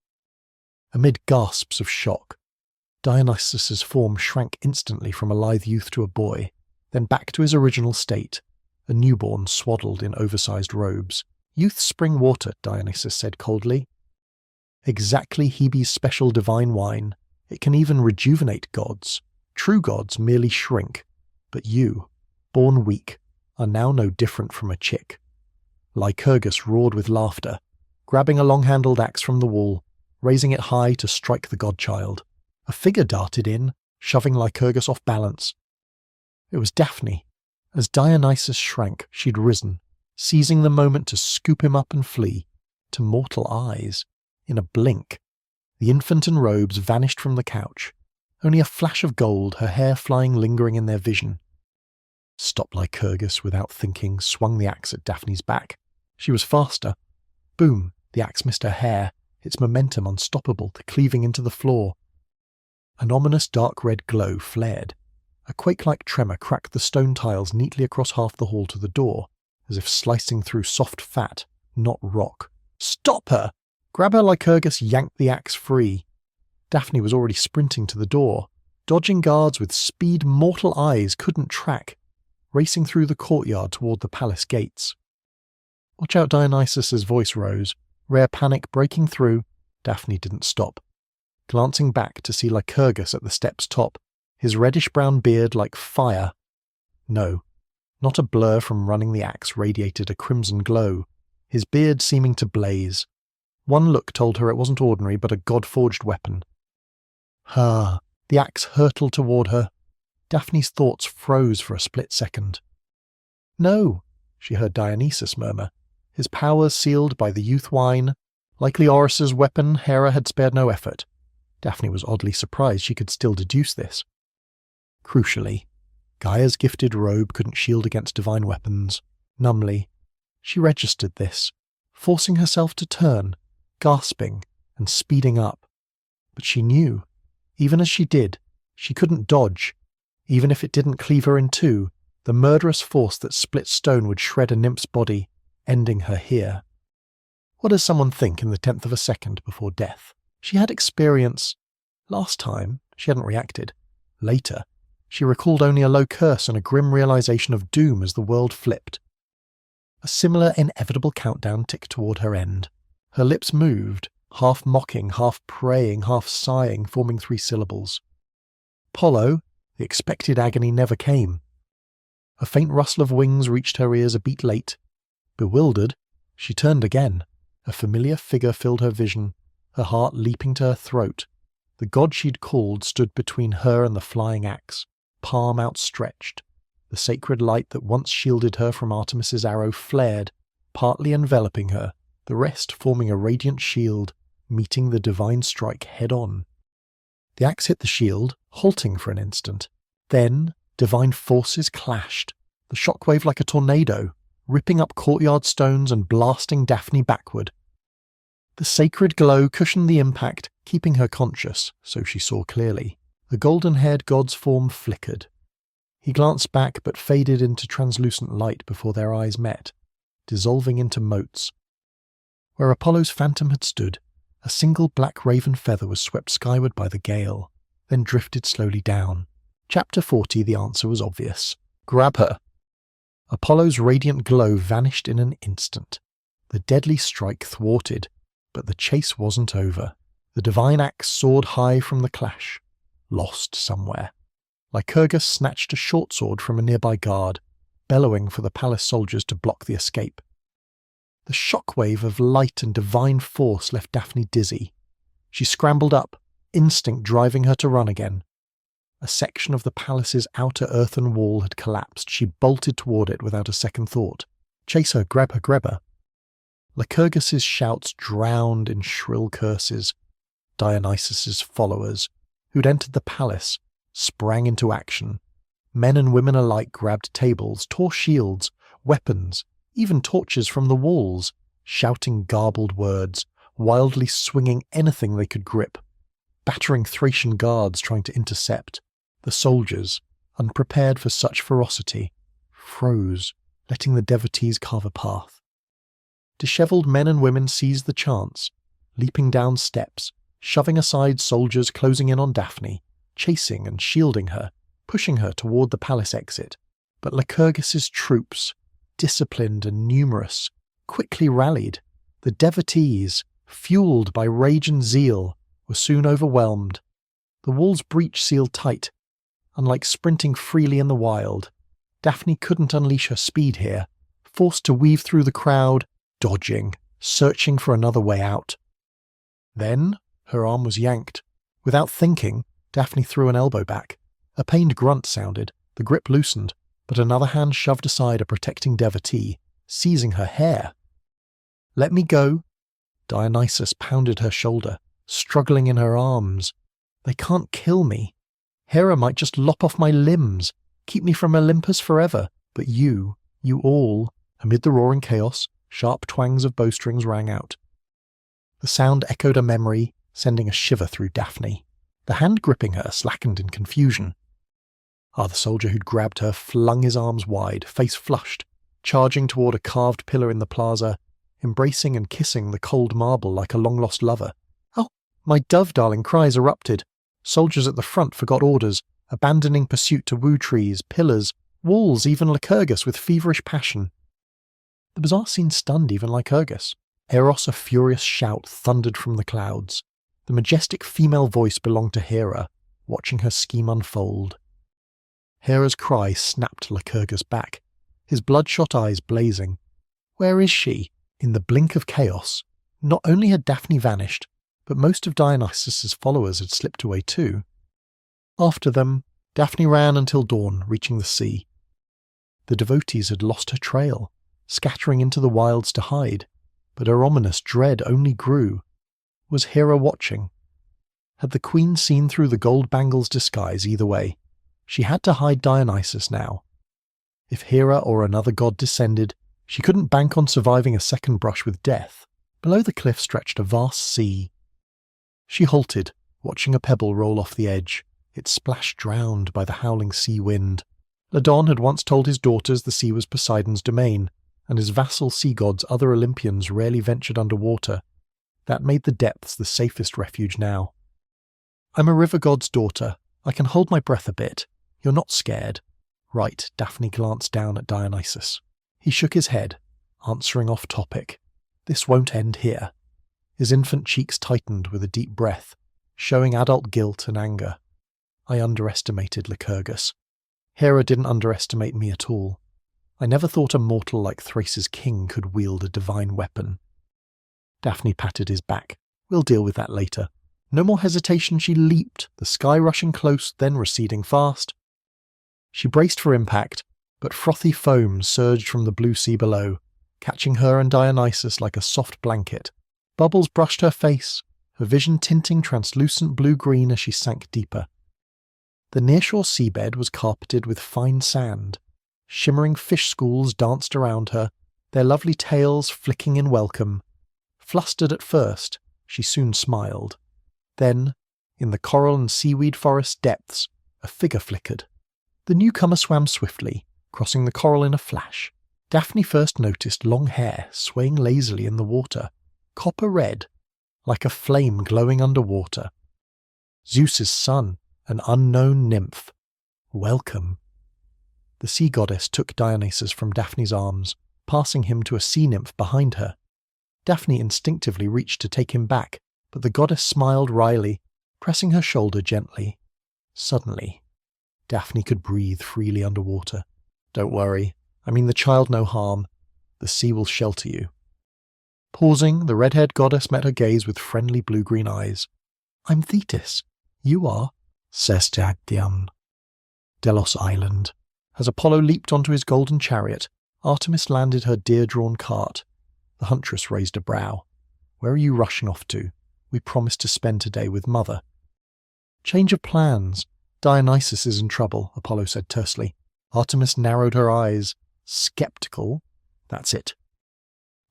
Amid gasps of shock, Dionysus's form shrank instantly from a lithe youth to a boy, then back to his original state, a newborn swaddled in oversized robes. "Youth's spring water," Dionysus said coldly. "Exactly Hebe's special divine wine. It can even rejuvenate gods. True gods merely shrink. But you, born weak, are now no different from a chick." Lycurgus roared with laughter, grabbing a long-handled axe from the wall, raising it high to strike the godchild. A figure darted in, shoving Lycurgus off balance. It was Daphne. As Dionysus shrank, she'd risen, seizing the moment to scoop him up and flee. To mortal eyes, in a blink, the infant in robes vanished from the couch. Only a flash of gold, her hair flying lingering in their vision. Stop! Lycurgus, without thinking, swung the axe at Daphne's back. She was faster. Boom! The axe missed her hair, its momentum unstoppable, cleaving into the floor. An ominous dark red glow flared. A quake-like tremor cracked the stone tiles neatly across half the hall to the door, as if slicing through soft fat, not rock. "Stop her!" "Grab her!" Lycurgus yanked the axe free. Daphne was already sprinting to the door, dodging guards with speed mortal eyes couldn't track, racing through the courtyard toward the palace gates. "Watch out!" Dionysus's voice rose, rare panic breaking through. Daphne didn't stop, glancing back to see Lycurgus at the step's top, his reddish-brown beard like fire. No, not a blur from running the axe radiated a crimson glow, his beard seeming to blaze. One look told her it wasn't ordinary but a god-forged weapon. "Ha!" The axe hurtled toward her. Daphne's thoughts froze for a split second. "No," she heard Dionysus murmur, his powers sealed by the youth wine. Like Leorus's weapon, Hera had spared no effort. Daphne was oddly surprised she could still deduce this. Crucially, Gaia's gifted robe couldn't shield against divine weapons. Numbly, she registered this, forcing herself to turn, gasping and speeding up. But she knew, even as she did, she couldn't dodge. Even if it didn't cleave her in two, the murderous force that split stone would shred a nymph's body, ending her here. What does someone think in the 10th of a second before death? She had experience. Last time, she hadn't reacted. Later, she recalled only a low curse and a grim realization of doom as the world flipped. A similar inevitable countdown ticked toward her end. Her lips moved, half mocking, half praying, half sighing, forming 3 syllables. Apollo, the expected agony never came. A faint rustle of wings reached her ears a beat late. Bewildered, she turned again. A familiar figure filled her vision, her heart leaping to her throat. The god she'd called stood between her and the flying axe, palm outstretched. The sacred light that once shielded her from Artemis's arrow flared, partly enveloping her, the rest forming a radiant shield, meeting the divine strike head-on. The axe hit the shield, halting for an instant. Then, divine forces clashed, the shockwave like a tornado, ripping up courtyard stones and blasting Daphne backward. The sacred glow cushioned the impact, keeping her conscious, so she saw clearly. The golden-haired god's form flickered. He glanced back but faded into translucent light before their eyes met, dissolving into motes. Where Apollo's phantom had stood, a single black raven feather was swept skyward by the gale, then drifted slowly down. Chapter 40, the answer was obvious. Grab her. Apollo's radiant glow vanished in an instant. The deadly strike thwarted, but the chase wasn't over. The divine axe soared high from the clash, lost somewhere. Lycurgus snatched a short sword from a nearby guard, bellowing for the palace soldiers to block the escape. The shockwave of light and divine force left Daphne dizzy. She scrambled up, instinct driving her to run again. A section of the palace's outer earthen wall had collapsed. She bolted toward it without a second thought. Chase her, grab her, grab her. Lycurgus's shouts drowned in shrill curses. Dionysus's followers, who'd entered the palace, sprang into action. Men and women alike grabbed tables, tore shields, weapons, even torches from the walls, shouting garbled words, wildly swinging anything they could grip, battering Thracian guards trying to intercept. The soldiers, unprepared for such ferocity, froze, letting the devotees carve a path. Dishevelled men and women seized the chance, leaping down steps, shoving aside soldiers closing in on Daphne, chasing and shielding her, pushing her toward the palace exit. But Lycurgus's troops, disciplined and numerous, quickly rallied. The devotees, fueled by rage and zeal, were soon overwhelmed. The wall's breach sealed tight. Unlike sprinting freely in the wild, Daphne couldn't unleash her speed here, forced to weave through the crowd, dodging, searching for another way out. Then her arm was yanked. Without thinking, Daphne threw an elbow back. A pained grunt sounded, the grip loosened, but another hand shoved aside a protecting devotee, seizing her hair. "Let me go." Dionysus pounded her shoulder, struggling in her arms. "They can't kill me. Hera might just lop off my limbs, keep me from Olympus forever. But you all," amid the roaring chaos, sharp twangs of bowstrings rang out. The sound echoed a memory, sending a shiver through Daphne. The hand gripping her slackened in confusion. The soldier who'd grabbed her flung his arms wide, face flushed, charging toward a carved pillar in the plaza, embracing and kissing the cold marble like a long-lost lover. "Oh, my dove-darling!" cries erupted. Soldiers at the front forgot orders, abandoning pursuit to woo trees, pillars, walls, even Lycurgus with feverish passion. The bizarre scene stunned even Lycurgus. Eros, a furious shout, thundered from the clouds. The majestic female voice belonged to Hera, watching her scheme unfold. Hera's cry snapped Lycurgus back, his bloodshot eyes blazing. Where is she? In the blink of chaos, not only had Daphne vanished, but most of Dionysus's followers had slipped away too. After them, Daphne ran until dawn, reaching the sea. The devotees had lost her trail, scattering into the wilds to hide, but her ominous dread only grew. Was Hera watching? Had the queen seen through the gold bangle's disguise either way? She had to hide Dionysus now. If Hera or another god descended, she couldn't bank on surviving a second brush with death. Below the cliff stretched a vast sea. She halted, watching a pebble roll off the edge, its splash drowned by the howling sea wind. Ladon had once told his daughters the sea was Poseidon's domain, and his vassal sea gods other Olympians rarely ventured underwater. That made the depths the safest refuge now. "I'm a river god's daughter. I can hold my breath a bit. You're not scared." "Right," Daphne glanced down at Dionysus. He shook his head, answering off topic. "This won't end here." His infant cheeks tightened with a deep breath, showing adult guilt and anger. "I underestimated Lycurgus. Hera didn't underestimate me at all. I never thought a mortal like Thrace's king could wield a divine weapon." Daphne patted his back. "We'll deal with that later." No more hesitation, she leaped, the sky rushing close, then receding fast. She braced for impact, but frothy foam surged from the blue sea below, catching her and Dionysus like a soft blanket. Bubbles brushed her face, her vision tinting translucent blue-green as she sank deeper. The nearshore seabed was carpeted with fine sand. Shimmering fish schools danced around her, their lovely tails flicking in welcome. Flustered at first, she soon smiled. Then, in the coral and seaweed forest depths, a figure flickered. The newcomer swam swiftly, crossing the coral in a flash. Daphne first noticed long hair swaying lazily in the water, copper red, like a flame glowing underwater. Zeus's son, an unknown nymph. Welcome. The sea goddess took Dionysus from Daphne's arms, passing him to a sea nymph behind her. Daphne instinctively reached to take him back, but the goddess smiled wryly, pressing her shoulder gently. Suddenly, Daphne could breathe freely underwater. Don't worry, I mean the child no harm. The sea will shelter you. Pausing, the red-haired goddess met her gaze with friendly blue-green eyes. I'm Thetis. You are? Sestiagdium. Delos Island. As Apollo leaped onto his golden chariot, Artemis landed her deer-drawn cart. The huntress raised a brow. Where are you rushing off to? We promised to spend today with Mother. Change of plans. Dionysus is in trouble, Apollo said tersely. Artemis narrowed her eyes. Skeptical? That's it.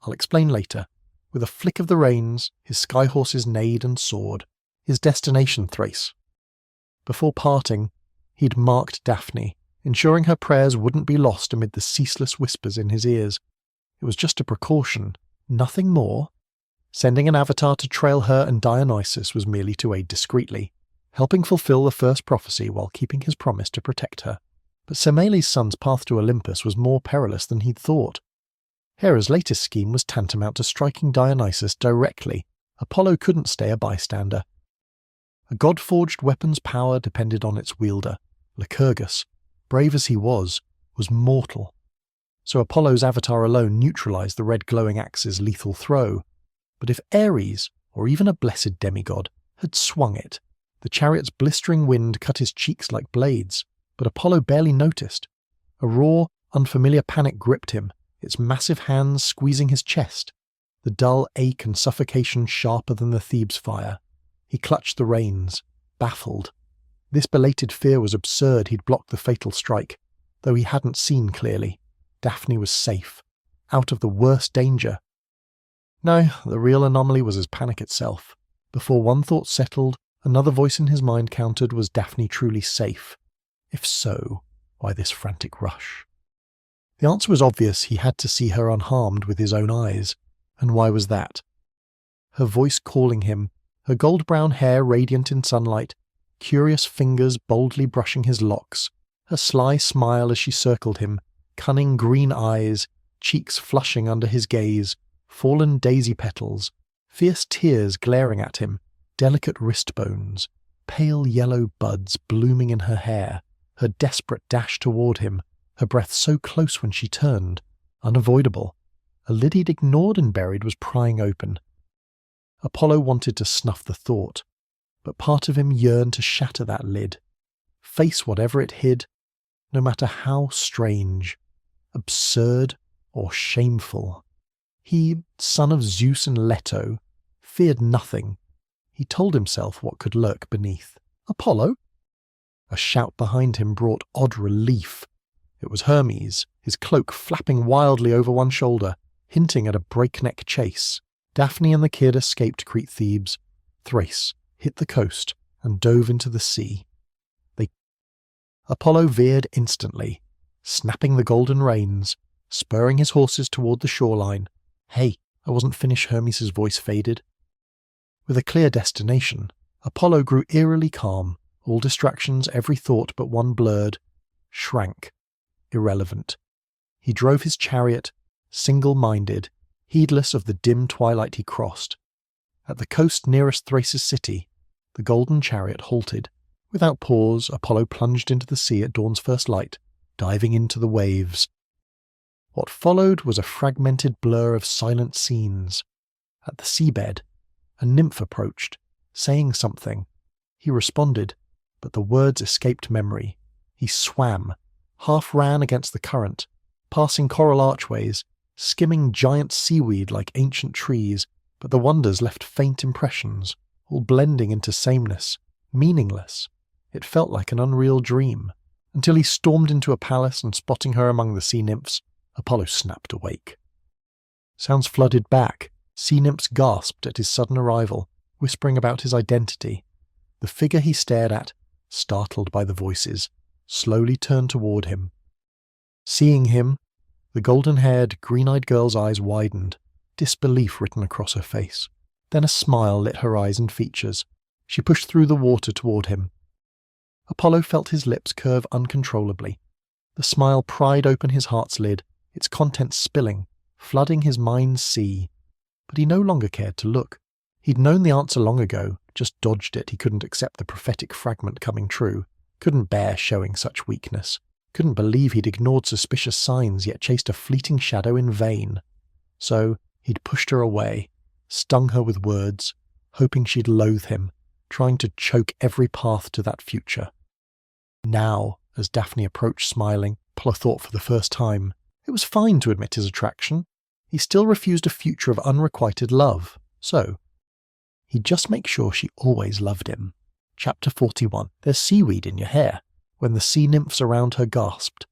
I'll explain later. With a flick of the reins, his sky horses neighed and soared. His destination, Thrace. Before parting, he'd marked Daphne, ensuring her prayers wouldn't be lost amid the ceaseless whispers in his ears. It was just a precaution, nothing more. Sending an avatar to trail her and Dionysus was merely to aid discreetly, helping fulfill the first prophecy while keeping his promise to protect her. But Semele's son's path to Olympus was more perilous than he'd thought. Hera's latest scheme was tantamount to striking Dionysus directly. Apollo couldn't stay a bystander. A god-forged weapon's power depended on its wielder. Lycurgus, brave as he was mortal. So Apollo's avatar alone neutralized the red glowing axe's lethal throw. But if Ares, or even a blessed demigod, had swung it, the chariot's blistering wind cut his cheeks like blades, but Apollo barely noticed. A raw, unfamiliar panic gripped him, its massive hands squeezing his chest, the dull ache and suffocation sharper than the Thebes fire. He clutched the reins, baffled. This belated fear was absurd. He'd blocked the fatal strike, though he hadn't seen clearly. Daphne was safe, out of the worst danger. No, the real anomaly was his panic itself. Before one thought settled, another voice in his mind countered, was Daphne truly safe? If so, why this frantic rush? The answer was obvious. He had to see her unharmed with his own eyes. And why was that? Her voice calling him, her gold-brown hair radiant in sunlight, curious fingers boldly brushing his locks, her sly smile as she circled him, cunning green eyes, cheeks flushing under his gaze, fallen daisy petals, fierce tears glaring at him, delicate wrist bones, pale yellow buds blooming in her hair, her desperate dash toward him, her breath so close when she turned, unavoidable. A lid he'd ignored and buried was prying open. Apollo wanted to snuff the thought, but part of him yearned to shatter that lid, face whatever it hid, no matter how strange, absurd, or shameful. He, son of Zeus and Leto, feared nothing. He told himself what could lurk beneath. Apollo? A shout behind him brought odd relief. It was Hermes, his cloak flapping wildly over one shoulder, hinting at a breakneck chase. Daphne and the kid escaped Crete Thebes. Thrace hit the coast and dove into the sea. Apollo veered instantly, snapping the golden reins, spurring his horses toward the shoreline. Hey, I wasn't finished. Hermes' voice faded. With a clear destination, Apollo grew eerily calm. All distractions, every thought but one blurred, shrank, irrelevant. He drove his chariot, single-minded, heedless of the dim twilight he crossed. At the coast nearest Thrace's city, the golden chariot halted. Without pause, Apollo plunged into the sea at dawn's first light, diving into the waves. What followed was a fragmented blur of silent scenes. At the seabed, a nymph approached, saying something. He responded, but the words escaped memory. He swam, half ran against the current, passing coral archways, skimming giant seaweed like ancient trees, but the wonders left faint impressions, all blending into sameness, meaningless. It felt like an unreal dream, until he stormed into a palace and, spotting her among the sea nymphs, Apollo snapped awake. Sounds flooded back. Sea nymphs gasped at his sudden arrival, whispering about his identity. The figure he stared at, startled by the voices, slowly turned toward him. Seeing him, the golden-haired, green-eyed girl's eyes widened, disbelief written across her face. Then a smile lit her eyes and features. She pushed through the water toward him. Apollo felt his lips curve uncontrollably. The smile pried open his heart's lid, its contents spilling, flooding his mind's sea. But he no longer cared to look. He'd known the answer long ago, just dodged it. He couldn't accept the prophetic fragment coming true, couldn't bear showing such weakness, couldn't believe he'd ignored suspicious signs yet chased a fleeting shadow in vain. So he'd pushed her away, stung her with words, hoping she'd loathe him, trying to choke every path to that future. Now, as Daphne approached smiling, Apollo thought for the first time, it was fine to admit his attraction. He still refused a future of unrequited love, so he'd just make sure she always loved him. Chapter 41. There's seaweed in your hair. When the sea nymphs around her gasped,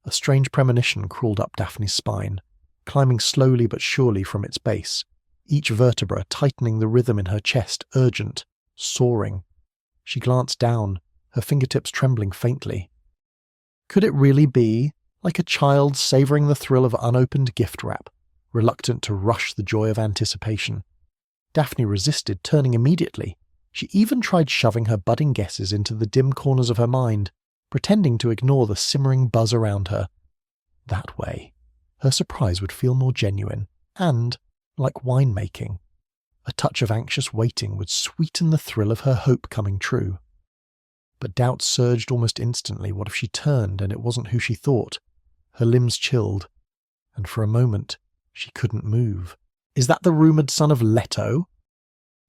a strange premonition crawled up Daphne's spine, climbing slowly but surely from its base, each vertebra tightening the rhythm in her chest, urgent, soaring. She glanced down, her fingertips trembling faintly. Could it really be, like a child savouring the thrill of unopened gift wrap, reluctant to rush the joy of anticipation? Daphne resisted, turning immediately. She even tried shoving her budding guesses into the dim corners of her mind, pretending to ignore the simmering buzz around her. That way, her surprise would feel more genuine, and, like winemaking, a touch of anxious waiting would sweeten the thrill of her hope coming true. But doubt surged almost instantly. What if she turned and it wasn't who she thought? Her limbs chilled, and for a moment she couldn't move. Is that the rumoured son of Leto?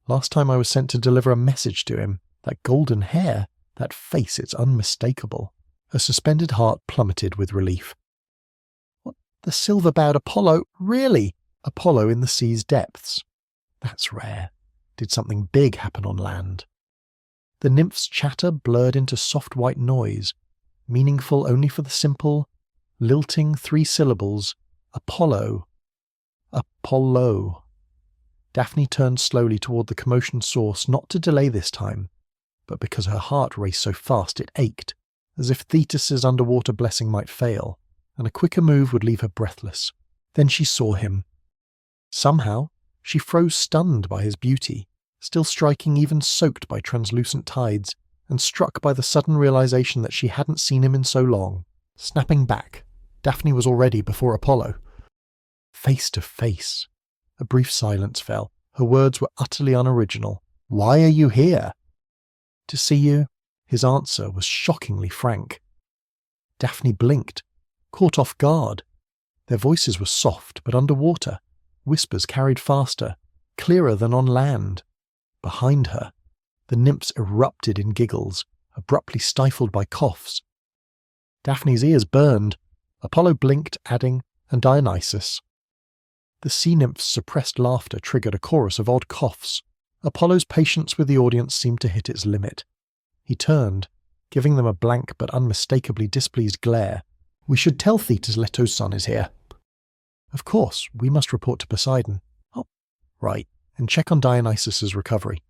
Last time I was sent to deliver a message to him. That golden hair, that face, it's unmistakable. Her suspended heart plummeted with relief. What, the silver-bowed Apollo? Really? Apollo in the sea's depths? That's rare. Did something big happen on land? The nymph's chatter blurred into soft white noise, meaningful only for the simple, lilting 3 syllables, Apollo. Apollo. Daphne turned slowly toward the commotion source, not to delay this time, but because her heart raced so fast it ached, as if Thetis's underwater blessing might fail, and a quicker move would leave her breathless. Then she saw him. Somehow, she froze stunned by his beauty, still striking even soaked by translucent tides, and struck by the sudden realization that she hadn't seen him in so long. Snapping back, Daphne was already before Apollo. Face to face. A brief silence fell. Her words were utterly unoriginal. Why are you here? To see you. His answer was shockingly frank. Daphne blinked, caught off guard. Their voices were soft but underwater, whispers carried faster, clearer than on land. Behind her, the nymphs erupted in giggles, abruptly stifled by coughs. Daphne's ears burned. Apollo blinked, adding, and Dionysus. The sea nymph's suppressed laughter triggered a chorus of odd coughs. Apollo's patience with the audience seemed to hit its limit. He turned, giving them a blank but unmistakably displeased glare. We should tell Thetis Leto's son is here. Of course, we must report to Poseidon. Oh, right, and check on Dionysus's recovery.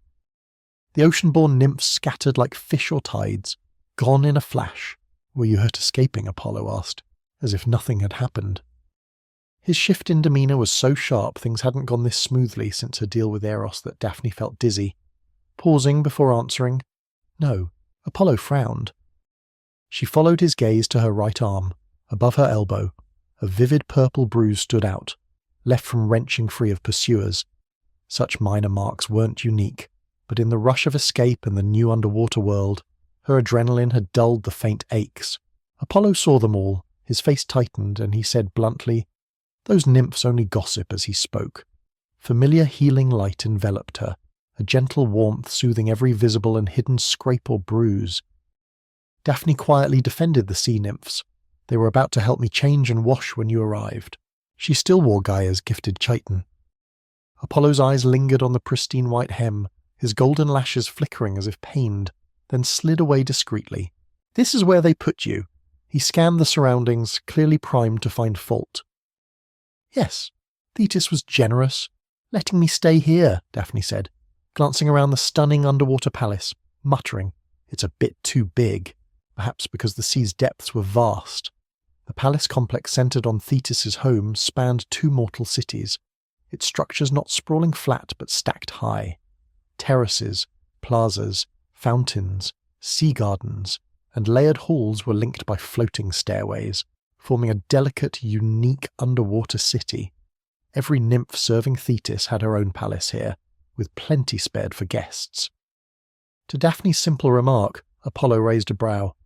The ocean-born nymphs scattered like fish or tides, gone in a flash. Were you hurt escaping? Apollo asked, as if nothing had happened. His shift in demeanour was so sharp things hadn't gone this smoothly since her deal with Eros that Daphne felt dizzy. Pausing before answering, no, Apollo frowned. She followed his gaze to her right arm. Above her elbow, a vivid purple bruise stood out, left from wrenching free of pursuers. Such minor marks weren't unique, but in the rush of escape and the new underwater world, her adrenaline had dulled the faint aches. Apollo saw them all, his face tightened, and he said bluntly, those nymphs only gossip as he spoke. Familiar healing light enveloped her, a gentle warmth soothing every visible and hidden scrape or bruise. Daphne quietly defended the sea nymphs. They were about to help me change and wash when you arrived." She still wore Gaia's gifted chiton. Apollo's eyes lingered on the pristine white hem, his golden lashes flickering as if pained, then slid away discreetly. "This is where they put you." He scanned the surroundings, clearly primed to find fault. "Yes, Thetis was generous, letting me stay here," Daphne said, glancing around the stunning underwater palace, muttering, "It's a bit too big," perhaps because the sea's depths were vast. The palace complex centered on Thetis's home spanned 2 mortal cities, its structures not sprawling flat but stacked high. Terraces, plazas, fountains, sea gardens, and layered halls were linked by floating stairways, forming a delicate, unique underwater city. Every nymph serving Thetis had her own palace here, with plenty spared for guests. To Daphne's simple remark, Apollo raised a brow.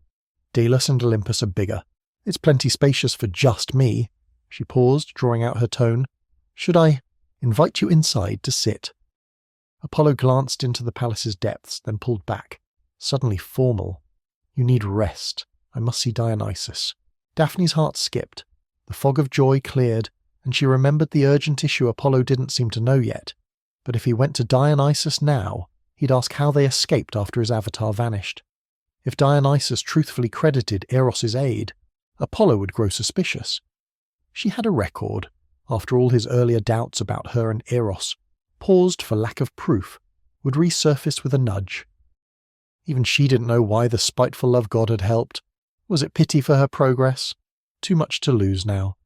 "Delos and Olympus are bigger. It's plenty spacious for just me." She paused, drawing out her tone. "Should I invite you inside to sit?" Apollo glanced into the palace's depths, then pulled back, suddenly formal. "You need rest. I must see Dionysus." Daphne's heart skipped. The fog of joy cleared, and she remembered the urgent issue Apollo didn't seem to know yet. But if he went to Dionysus now, he'd ask how they escaped after his avatar vanished. If Dionysus truthfully credited Eros's aid, Apollo would grow suspicious. She had a record, after all his earlier doubts about her and Eros, paused for lack of proof, would resurface with a nudge. Even she didn't know why the spiteful love god had helped. Was it pity for her progress? Too much to lose now.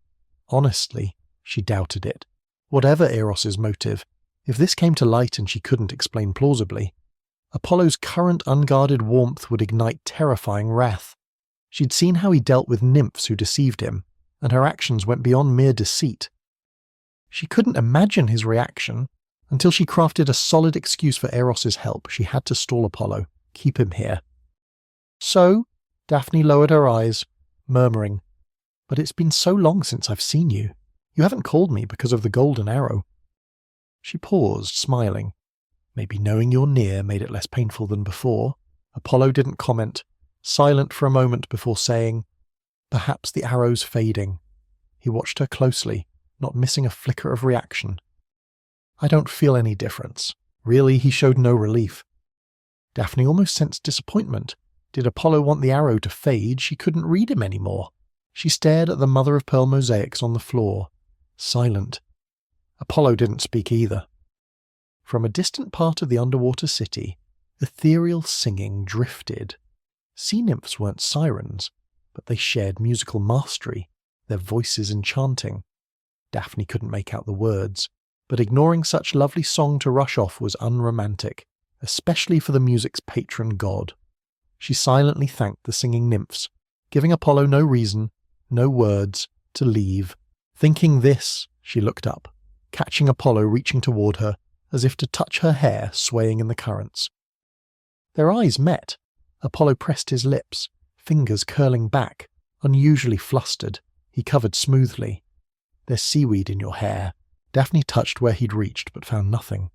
Honestly, she doubted it. Whatever Eros's motive, if this came to light and she couldn't explain plausibly, Apollo's current unguarded warmth would ignite terrifying wrath. She'd seen how he dealt with nymphs who deceived him, and her actions went beyond mere deceit. She couldn't imagine his reaction. Until she crafted a solid excuse for Eros's help, she had to stall Apollo, keep him here. "So?" Daphne lowered her eyes, murmuring, "But it's been so long since I've seen you. You haven't called me because of the golden arrow." She paused, smiling. Maybe knowing you're near made it less painful than before. Apollo didn't comment, silent for a moment before saying, "Perhaps the arrow's fading." He watched her closely, not missing a flicker of reaction. "I don't feel any difference." Really, he showed no relief. Daphne almost sensed disappointment. Did Apollo want the arrow to fade? She couldn't read him anymore. She stared at the mother-of-pearl mosaics on the floor, silent. Apollo didn't speak either. From a distant part of the underwater city, ethereal singing drifted. Sea nymphs weren't sirens, but they shared musical mastery, their voices enchanting. Daphne couldn't make out the words, but ignoring such lovely song to rush off was unromantic, especially for the music's patron god. She silently thanked the singing nymphs, giving Apollo no reason, no words, to leave. Thinking this, she looked up, catching Apollo reaching toward her, as if to touch her hair swaying in the currents. Their eyes met. Apollo pressed his lips, fingers curling back, unusually flustered. He covered smoothly. "There's seaweed in your hair." Daphne touched where he'd reached, but found nothing.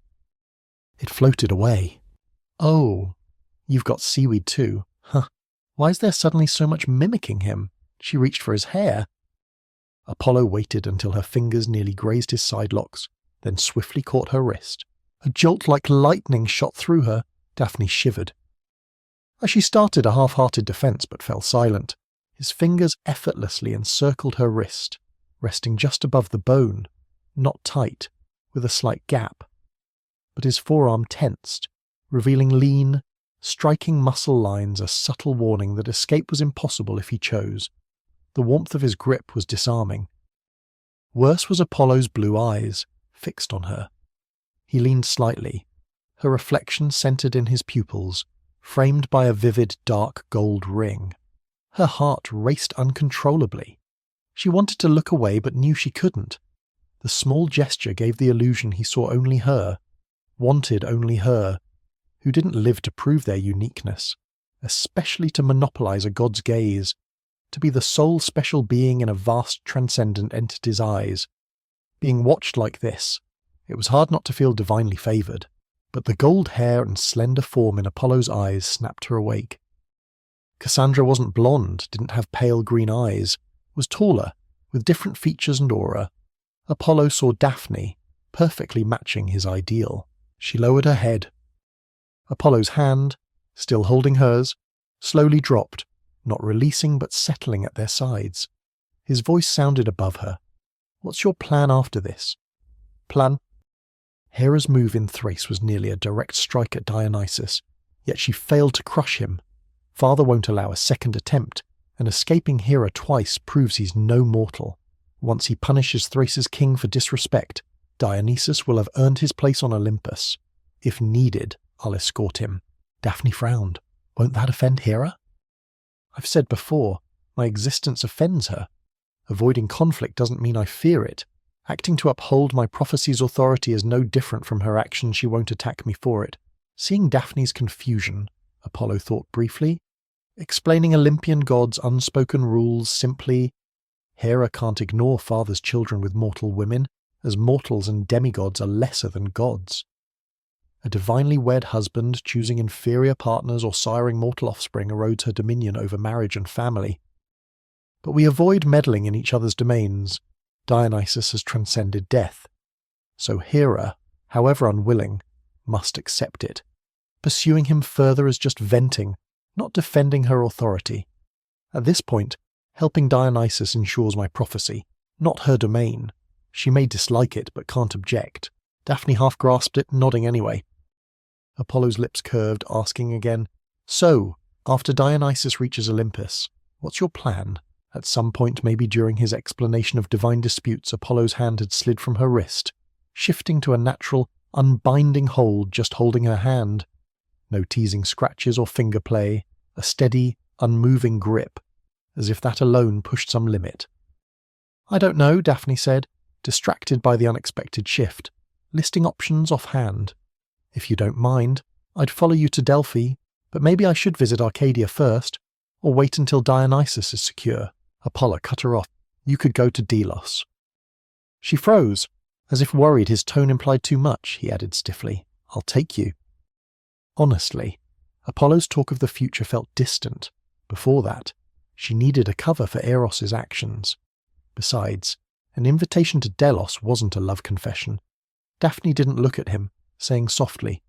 It floated away. "Oh, you've got seaweed too. Huh. Why is there suddenly so much mimicking him?" She reached for his hair. Apollo waited until her fingers nearly grazed his sidelocks, then swiftly caught her wrist. A jolt like lightning shot through her. Daphne shivered. She started a half-hearted defense, but fell silent. His fingers effortlessly encircled her wrist, resting just above the bone, not tight, with a slight gap. But his forearm tensed, revealing lean, striking muscle lines, a subtle warning that escape was impossible if he chose. The warmth of his grip was disarming. Worse was Apollo's blue eyes, fixed on her. He leaned slightly, her reflection centered in his pupils, framed by a vivid dark gold ring. Her heart raced uncontrollably. She wanted to look away but knew she couldn't. The small gesture gave the illusion he saw only her, wanted only her, who didn't live to prove their uniqueness, especially to monopolize a god's gaze, to be the sole special being in a vast transcendent entity's eyes. Being watched like this, it was hard not to feel divinely favored, but the gold hair and slender form in Apollo's eyes snapped her awake. Cassandra wasn't blonde, didn't have pale green eyes, was taller, with different features and aura. Apollo saw Daphne, perfectly matching his ideal. She lowered her head. Apollo's hand, still holding hers, slowly dropped, not releasing but settling at their sides. His voice sounded above her. "What's your plan after this?" "Plan?" Hera's move in Thrace was nearly a direct strike at Dionysus, yet she failed to crush him. Father won't allow a second attempt, and escaping Hera twice proves he's no mortal. Once he punishes Thrace's king for disrespect, Dionysus will have earned his place on Olympus. If needed, I'll escort him. Daphne frowned. Won't that offend Hera? I've said before, my existence offends her. Avoiding conflict doesn't mean I fear it. Acting to uphold my prophecy's authority is no different from her action. She won't attack me for it. Seeing Daphne's confusion, Apollo thought briefly. Explaining Olympian gods' unspoken rules simply, Hera can't ignore Father's children with mortal women, as mortals and demigods are lesser than gods. A divinely wed husband choosing inferior partners or siring mortal offspring erodes her dominion over marriage and family. But we avoid meddling in each other's domains. Dionysus has transcended death. So Hera, however unwilling, must accept it. Pursuing him further is just venting, not defending her authority. At this point, helping Dionysus ensures my prophecy, not her domain. She may dislike it, but can't object. Daphne half grasped it, nodding anyway. Apollo's lips curved, asking again, "So, after Dionysus reaches Olympus, what's your plan?" At some point, maybe during his explanation of divine disputes, Apollo's hand had slid from her wrist, shifting to a natural, unbinding hold just holding her hand. No teasing scratches or finger play, a steady, unmoving grip, as if that alone pushed some limit. "I don't know," Daphne said, distracted by the unexpected shift, listing options offhand. "If you don't mind, I'd follow you to Delphi, but maybe I should visit Arcadia first, or wait until Dionysus is secure." Apollo cut her off. "You could go to Delos." She froze, as if worried his tone implied too much. He added stiffly, "I'll take you." Honestly, Apollo's talk of the future felt distant. Before that, she needed a cover for Eros's actions. Besides, an invitation to Delos wasn't a love confession. Daphne didn't look at him, saying softly,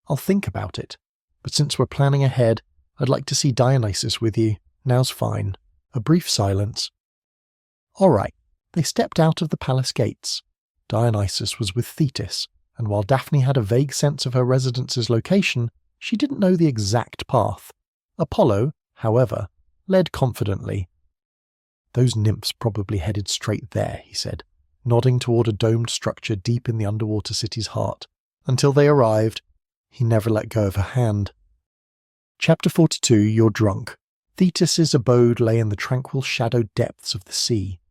"I'll think about it, but since we're planning ahead, I'd like to see Dionysus with you. Now's fine." A brief silence. All right. They stepped out of the palace gates. Dionysus was with Thetis, and while Daphne had a vague sense of her residence's location, she didn't know the exact path. Apollo, however, led confidently. "Those nymphs probably headed straight there," he said, nodding toward a domed structure deep in the underwater city's heart. Until they arrived, he never let go of her hand. Chapter 42, You're Drunk. Thetis's abode lay in the tranquil shadowed depths of the sea.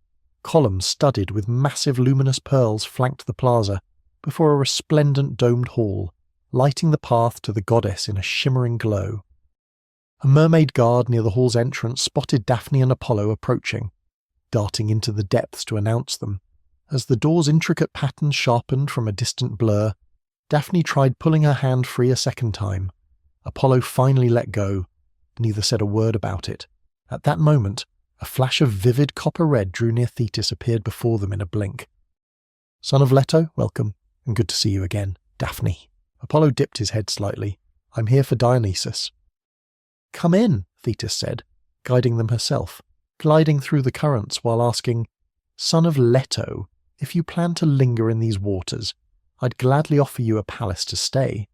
Columns studded with massive luminous pearls flanked the plaza, before a resplendent domed hall, lighting the path to the goddess in a shimmering glow. A mermaid guard near the hall's entrance spotted Daphne and Apollo approaching, darting into the depths to announce them. As the door's intricate patterns sharpened from a distant blur, Daphne tried pulling her hand free a second time. Apollo finally let go. Neither said a word about it. At that moment, a flash of vivid copper red drew near. Thetis appeared before them in a blink. "Son of Leto, welcome, and good to see you again. Daphne." Apollo dipped his head slightly. "I'm here for Dionysus." "Come in," Thetis said, guiding them herself, gliding through the currents while asking, "Son of Leto, if you plan to linger in these waters, I'd gladly offer you a palace to stay."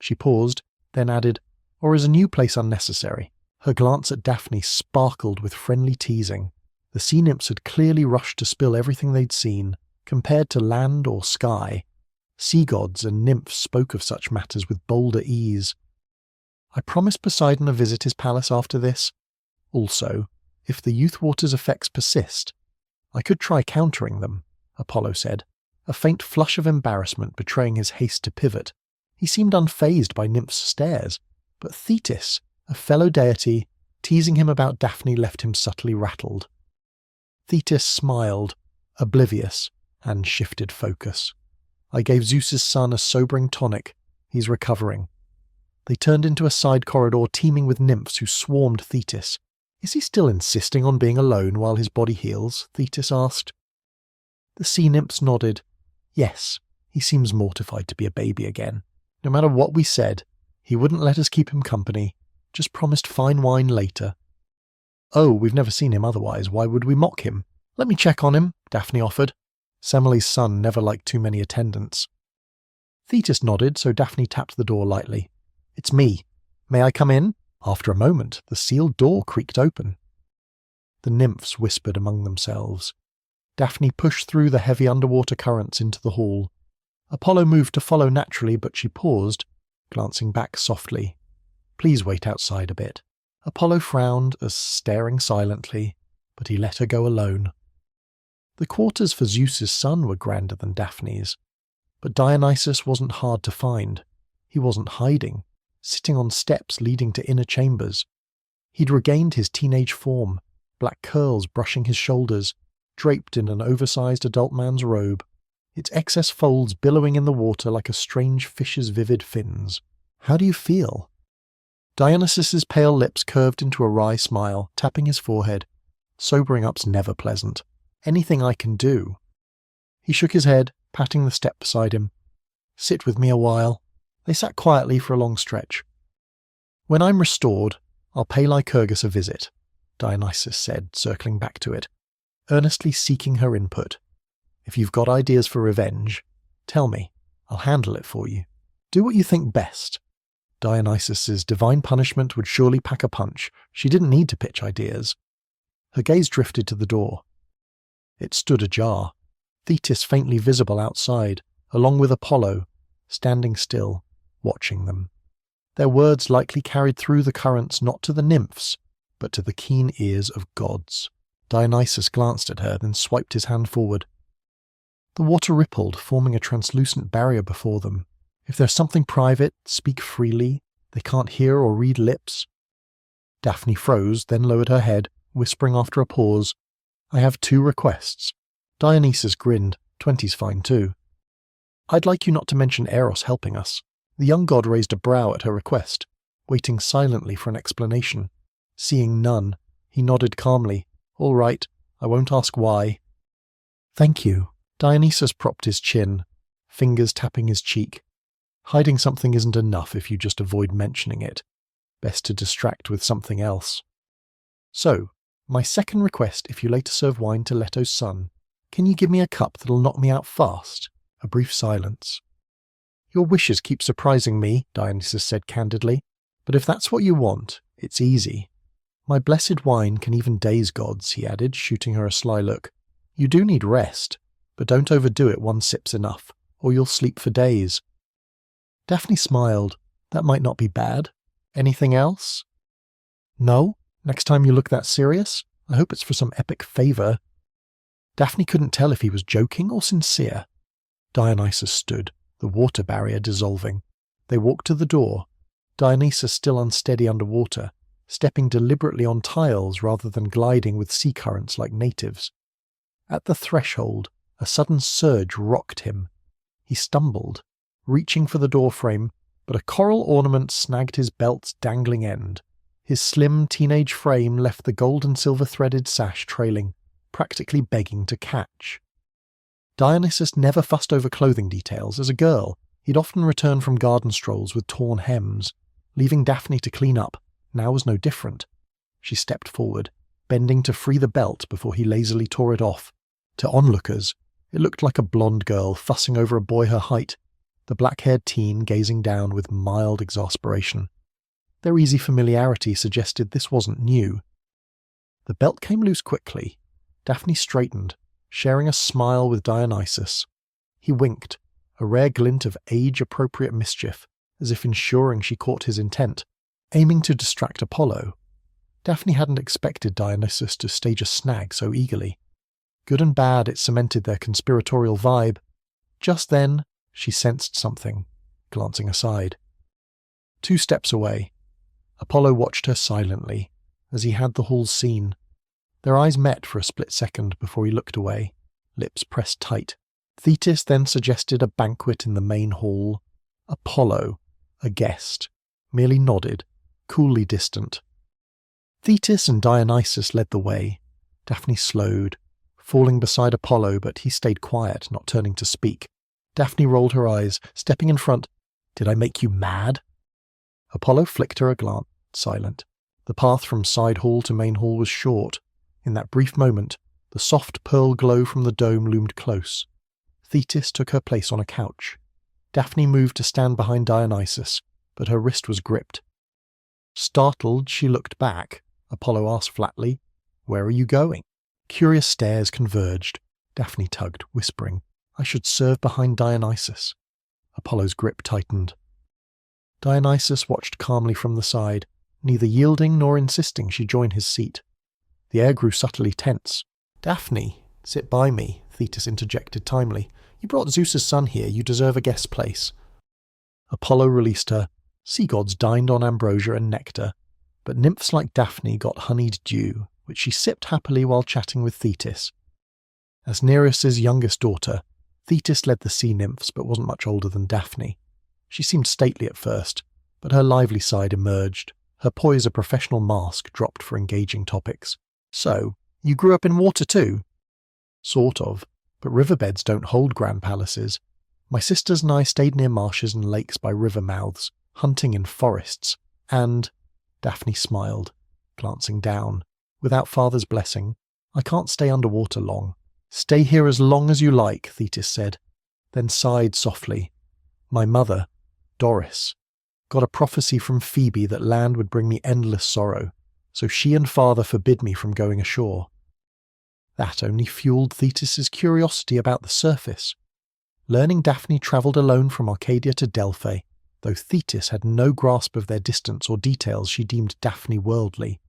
She paused, then added, "Or is a new place unnecessary?" Her glance at Daphne sparkled with friendly teasing. The sea nymphs had clearly rushed to spill everything they'd seen. Compared to land or sky, sea gods and nymphs spoke of such matters with bolder ease. "I promised Poseidon a visit his palace after this. Also, if the youth water's effects persist, I could try countering them," Apollo said, a faint flush of embarrassment betraying his haste to pivot. He seemed unfazed by nymphs' stares. But Thetis, a fellow deity, teasing him about Daphne left him subtly rattled. Thetis smiled, oblivious, and shifted focus. "I gave Zeus's son a sobering tonic. He's recovering." They turned into a side corridor teeming with nymphs who swarmed Thetis, Is he still insisting on being alone while his body heals? Thetis asked. The sea nymphs nodded. Yes, he seems mortified to be a baby again. No matter what we said, he wouldn't let us keep him company, just promised fine wine later. Oh, we've never seen him otherwise, why would we mock him? Let me check on him, Daphne offered. Semele's son never liked too many attendants. Thetis nodded, so Daphne tapped the door lightly. It's me. May I come in? After a moment, the sealed door creaked open. The nymphs whispered among themselves. Daphne pushed through the heavy underwater currents into the hall. Apollo moved to follow naturally, but she paused, glancing back softly. Please wait outside a bit. Apollo frowned as staring silently, but he let her go alone. The quarters for Zeus's son were grander than Daphne's, but Dionysus wasn't hard to find. He wasn't hiding, sitting on steps leading to inner chambers. He'd regained his teenage form, black curls brushing his shoulders, draped in an oversized adult man's robe, its excess folds billowing in the water like a strange fish's vivid fins. How do you feel? Dionysus's pale lips curved into a wry smile, tapping his forehead. Sobering up's never pleasant. Anything I can do. He shook his head, patting the step beside him. Sit with me a while. They sat quietly for a long stretch. When I'm restored, I'll pay Lycurgus a visit, Dionysus said, circling back to it, earnestly seeking her input. If you've got ideas for revenge, tell me. I'll handle it for you. Do what you think best. Dionysus's divine punishment would surely pack a punch. She didn't need to pitch ideas. Her gaze drifted to the door. It stood ajar, Thetis faintly visible outside, along with Apollo, standing still, watching them. Their words likely carried through the currents not to the nymphs, but to the keen ears of gods. Dionysus glanced at her, then swiped his hand forward. The water rippled, forming a translucent barrier before them. If there's something private, speak freely. They can't hear or read lips. Daphne froze, then lowered her head, whispering after a pause, I have 2 requests. Dionysus grinned. 20's fine too. I'd like you not to mention Eros helping us. The young god raised a brow at her request, waiting silently for an explanation. Seeing none, he nodded calmly. All right, I won't ask why. Thank you. Dionysus propped his chin, fingers tapping his cheek. Hiding something isn't enough if you just avoid mentioning it. Best to distract with something else. So, my second request if you later serve wine to Leto's son, can you give me a cup that'll knock me out fast? A brief silence. Your wishes keep surprising me, Dionysus said candidly, but if that's what you want, it's easy. My blessed wine can even daze gods, he added, shooting her a sly look. You do need rest, but don't overdo it 1 sip's enough, or you'll sleep for days. Daphne smiled. That might not be bad. Anything else? No? Next time you look that serious? I hope it's for some epic favour. Daphne couldn't tell if he was joking or sincere. Dionysus stood, the water barrier dissolving. They walked to the door, Dionysus still unsteady underwater, stepping deliberately on tiles rather than gliding with sea currents like natives. At the threshold, a sudden surge rocked him. He stumbled, reaching for the doorframe, but a coral ornament snagged his belt's dangling end. His slim teenage frame left the gold and silver threaded sash trailing, practically begging to catch. Dionysus never fussed over clothing details. As a girl, he'd often return from garden strolls with torn hems. Leaving Daphne to clean up now was no different. She stepped forward, bending to free the belt before he lazily tore it off. To onlookers, it looked like a blonde girl fussing over a boy her height, the black-haired teen gazing down with mild exasperation. Their easy familiarity suggested this wasn't new. The belt came loose quickly. Daphne straightened, sharing a smile with Dionysus. He winked, a rare glint of age-appropriate mischief, as if ensuring she caught his intent, aiming to distract Apollo. Daphne hadn't expected Dionysus to stage a snag so eagerly. Good and bad, it cemented their conspiratorial vibe. Just then, she sensed something, glancing aside. 2 steps away, Apollo watched her silently, as he had the hall seen. Their eyes met for a split second before he looked away, lips pressed tight. Thetis then suggested a banquet in the main hall. Apollo, a guest, merely nodded, coolly distant. Thetis and Dionysus led the way. Daphne slowed, falling beside Apollo, but he stayed quiet, not turning to speak. Daphne rolled her eyes, stepping in front. "Did I make you mad?" Apollo flicked her a glance, silent. The path from side hall to main hall was short. In that brief moment, the soft pearl glow from the dome loomed close. Thetis took her place on a couch. Daphne moved to stand behind Dionysus, but her wrist was gripped. Startled, she looked back. Apollo asked flatly, "Where are you going?" Curious stares converged. Daphne tugged, whispering, "I should serve behind Dionysus." Apollo's grip tightened. Dionysus watched calmly from the side, neither yielding nor insisting she join his seat. The air grew subtly tense. "Daphne, sit by me," Thetis interjected timely. "You brought Zeus's son here, you deserve a guest place." Apollo released her. Sea gods dined on ambrosia and nectar, but nymphs like Daphne got honeyed dew, which she sipped happily while chatting with Thetis. As Nereus's youngest daughter, Thetis led the sea nymphs but wasn't much older than Daphne. She seemed stately at first, but her lively side emerged, her poise a professional mask dropped for engaging topics. "So, you grew up in water too?" "Sort of, but riverbeds don't hold grand palaces. My sisters and I stayed near marshes and lakes by river mouths, hunting in forests, and—" Daphne smiled, glancing down. "Without father's blessing, I can't stay underwater long." "Stay here as long as you like," Thetis said, then sighed softly. "My mother, Doris, got a prophecy from Phoebe that land would bring me endless sorrow, so she and father forbid me from going ashore." That only fueled Thetis's curiosity about the surface. Learning Daphne travelled alone from Arcadia to Delphi, though Thetis had no grasp of their distance or details, she deemed Daphne worldly.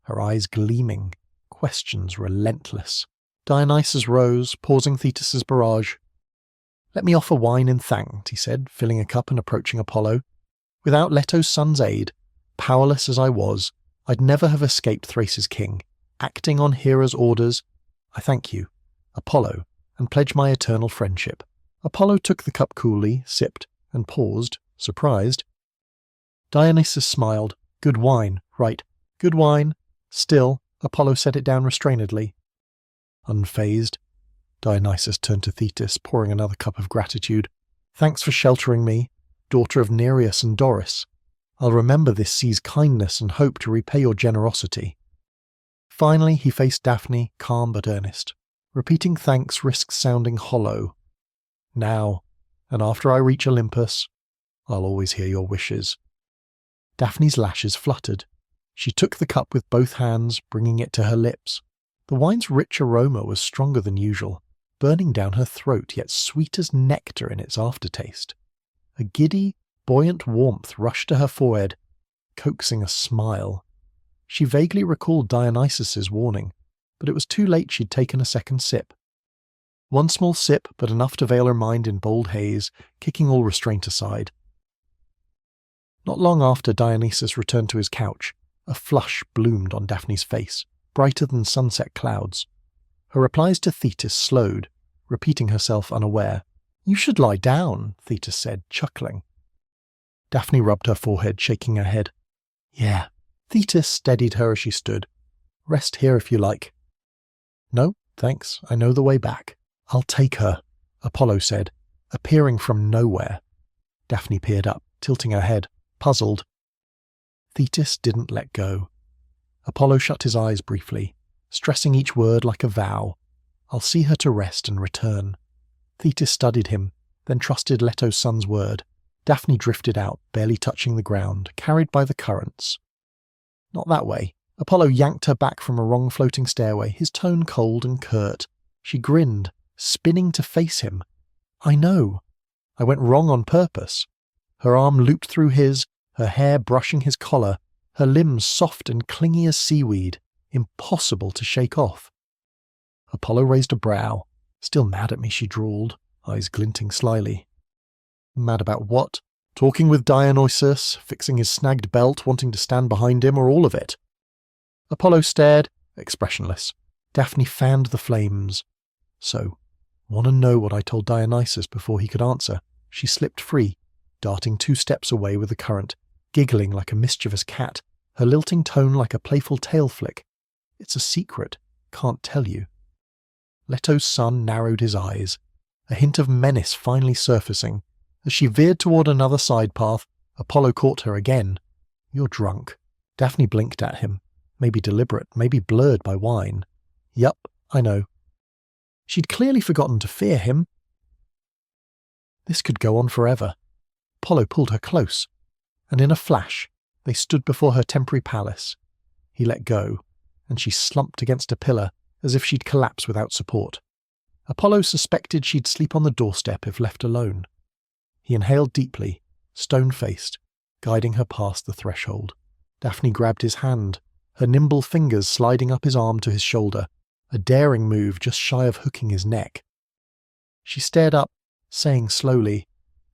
Her eyes gleaming, questions relentless. Dionysus rose, pausing Thetis's barrage. "Let me offer wine in thanks," he said, filling a cup and approaching Apollo. "Without Leto's son's aid, powerless as I was, I'd never have escaped Thrace's king. Acting on Hera's orders, I thank you, Apollo, and pledge my eternal friendship." Apollo took the cup coolly, sipped, and paused, surprised. Dionysus smiled. "Good wine, right, good wine." Still, Apollo set it down restrainedly. Unfazed, Dionysus turned to Thetis, pouring another cup of gratitude. "Thanks for sheltering me, daughter of Nereus and Doris. I'll remember this sea's kindness and hope to repay your generosity." Finally, he faced Daphne, calm but earnest. "Repeating thanks risks sounding hollow. Now, and after I reach Olympus, I'll always hear your wishes." Daphne's lashes fluttered. She took the cup with both hands, bringing it to her lips. The wine's rich aroma was stronger than usual, burning down her throat, yet sweet as nectar in its aftertaste. A giddy, buoyant warmth rushed to her forehead, coaxing a smile. She vaguely recalled Dionysus's warning, but it was too late. She'd taken a second sip. One small sip, but enough to veil her mind in bold haze, kicking all restraint aside. Not long after Dionysus returned to his couch, a flush bloomed on Daphne's face, brighter than sunset clouds. Her replies to Thetis slowed, repeating herself unaware. "You should lie down," Thetis said, chuckling. Daphne rubbed her forehead, shaking her head. "Yeah." Thetis steadied her as she stood. "Rest here if you like." "No, thanks, I know the way back." "I'll take her," Apollo said, appearing from nowhere. Daphne peered up, tilting her head, puzzled. Thetis didn't let go. Apollo shut his eyes briefly, stressing each word like a vow. "I'll see her to rest and return." Thetis studied him, then trusted Leto's son's word. Daphne drifted out, barely touching the ground, carried by the currents. "Not that way." Apollo yanked her back from a wrong-floating stairway, his tone cold and curt. She grinned, spinning to face him. "I know. I went wrong on purpose." Her arm looped through his, her hair brushing his collar, her limbs soft and clingy as seaweed, impossible to shake off. Apollo raised a brow. "Still mad at me," she drawled, eyes glinting slyly. "Mad about what? Talking with Dionysus, fixing his snagged belt, wanting to stand behind him, or all of it?" Apollo stared, expressionless. Daphne fanned the flames. "So, want to know what I told Dionysus?" Before he could answer, she slipped free, darting 2 steps away with the current, giggling like a mischievous cat, her lilting tone like a playful tail flick. "It's a secret. Can't tell you." Leto's son narrowed his eyes, a hint of menace finally surfacing. As she veered toward another side path, Apollo caught her again. "You're drunk." Daphne blinked at him, maybe deliberate, maybe blurred by wine. "Yup, I know." She'd clearly forgotten to fear him. This could go on forever. Apollo pulled her close, and in a flash, they stood before her temporary palace. He let go, and she slumped against a pillar as if she'd collapse without support. Apollo suspected she'd sleep on the doorstep if left alone. He inhaled deeply, stone-faced, guiding her past the threshold. Daphne grabbed his hand, her nimble fingers sliding up his arm to his shoulder, a daring move just shy of hooking his neck. She stared up, saying slowly,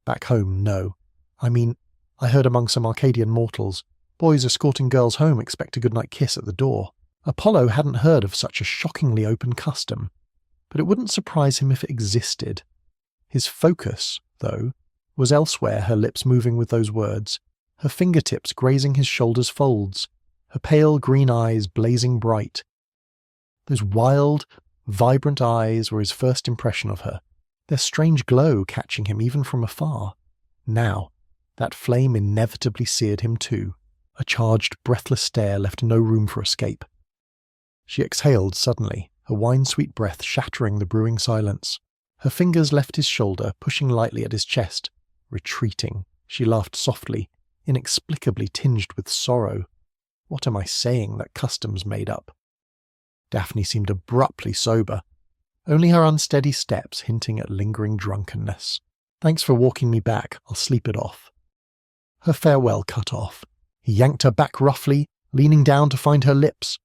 "Back home, no. I mean, I heard among some Arcadian mortals, boys escorting girls home expect a goodnight kiss at the door." Apollo hadn't heard of such a shockingly open custom, but it wouldn't surprise him if it existed. His focus, though, was elsewhere, her lips moving with those words, her fingertips grazing his shoulder's folds, her pale green eyes blazing bright. Those wild, vibrant eyes were his first impression of her, their strange glow catching him even from afar. Now, that flame inevitably seared him too. A charged, breathless stare left no room for escape. She exhaled suddenly, her wine-sweet breath shattering the brewing silence. Her fingers left his shoulder, pushing lightly at his chest. Retreating, she laughed softly, inexplicably tinged with sorrow. "What am I saying that custom's made up?" Daphne seemed abruptly sober, only her unsteady steps hinting at lingering drunkenness. "Thanks for walking me back, I'll sleep it off." Her farewell cut off. He yanked her back roughly, leaning down to find her lips,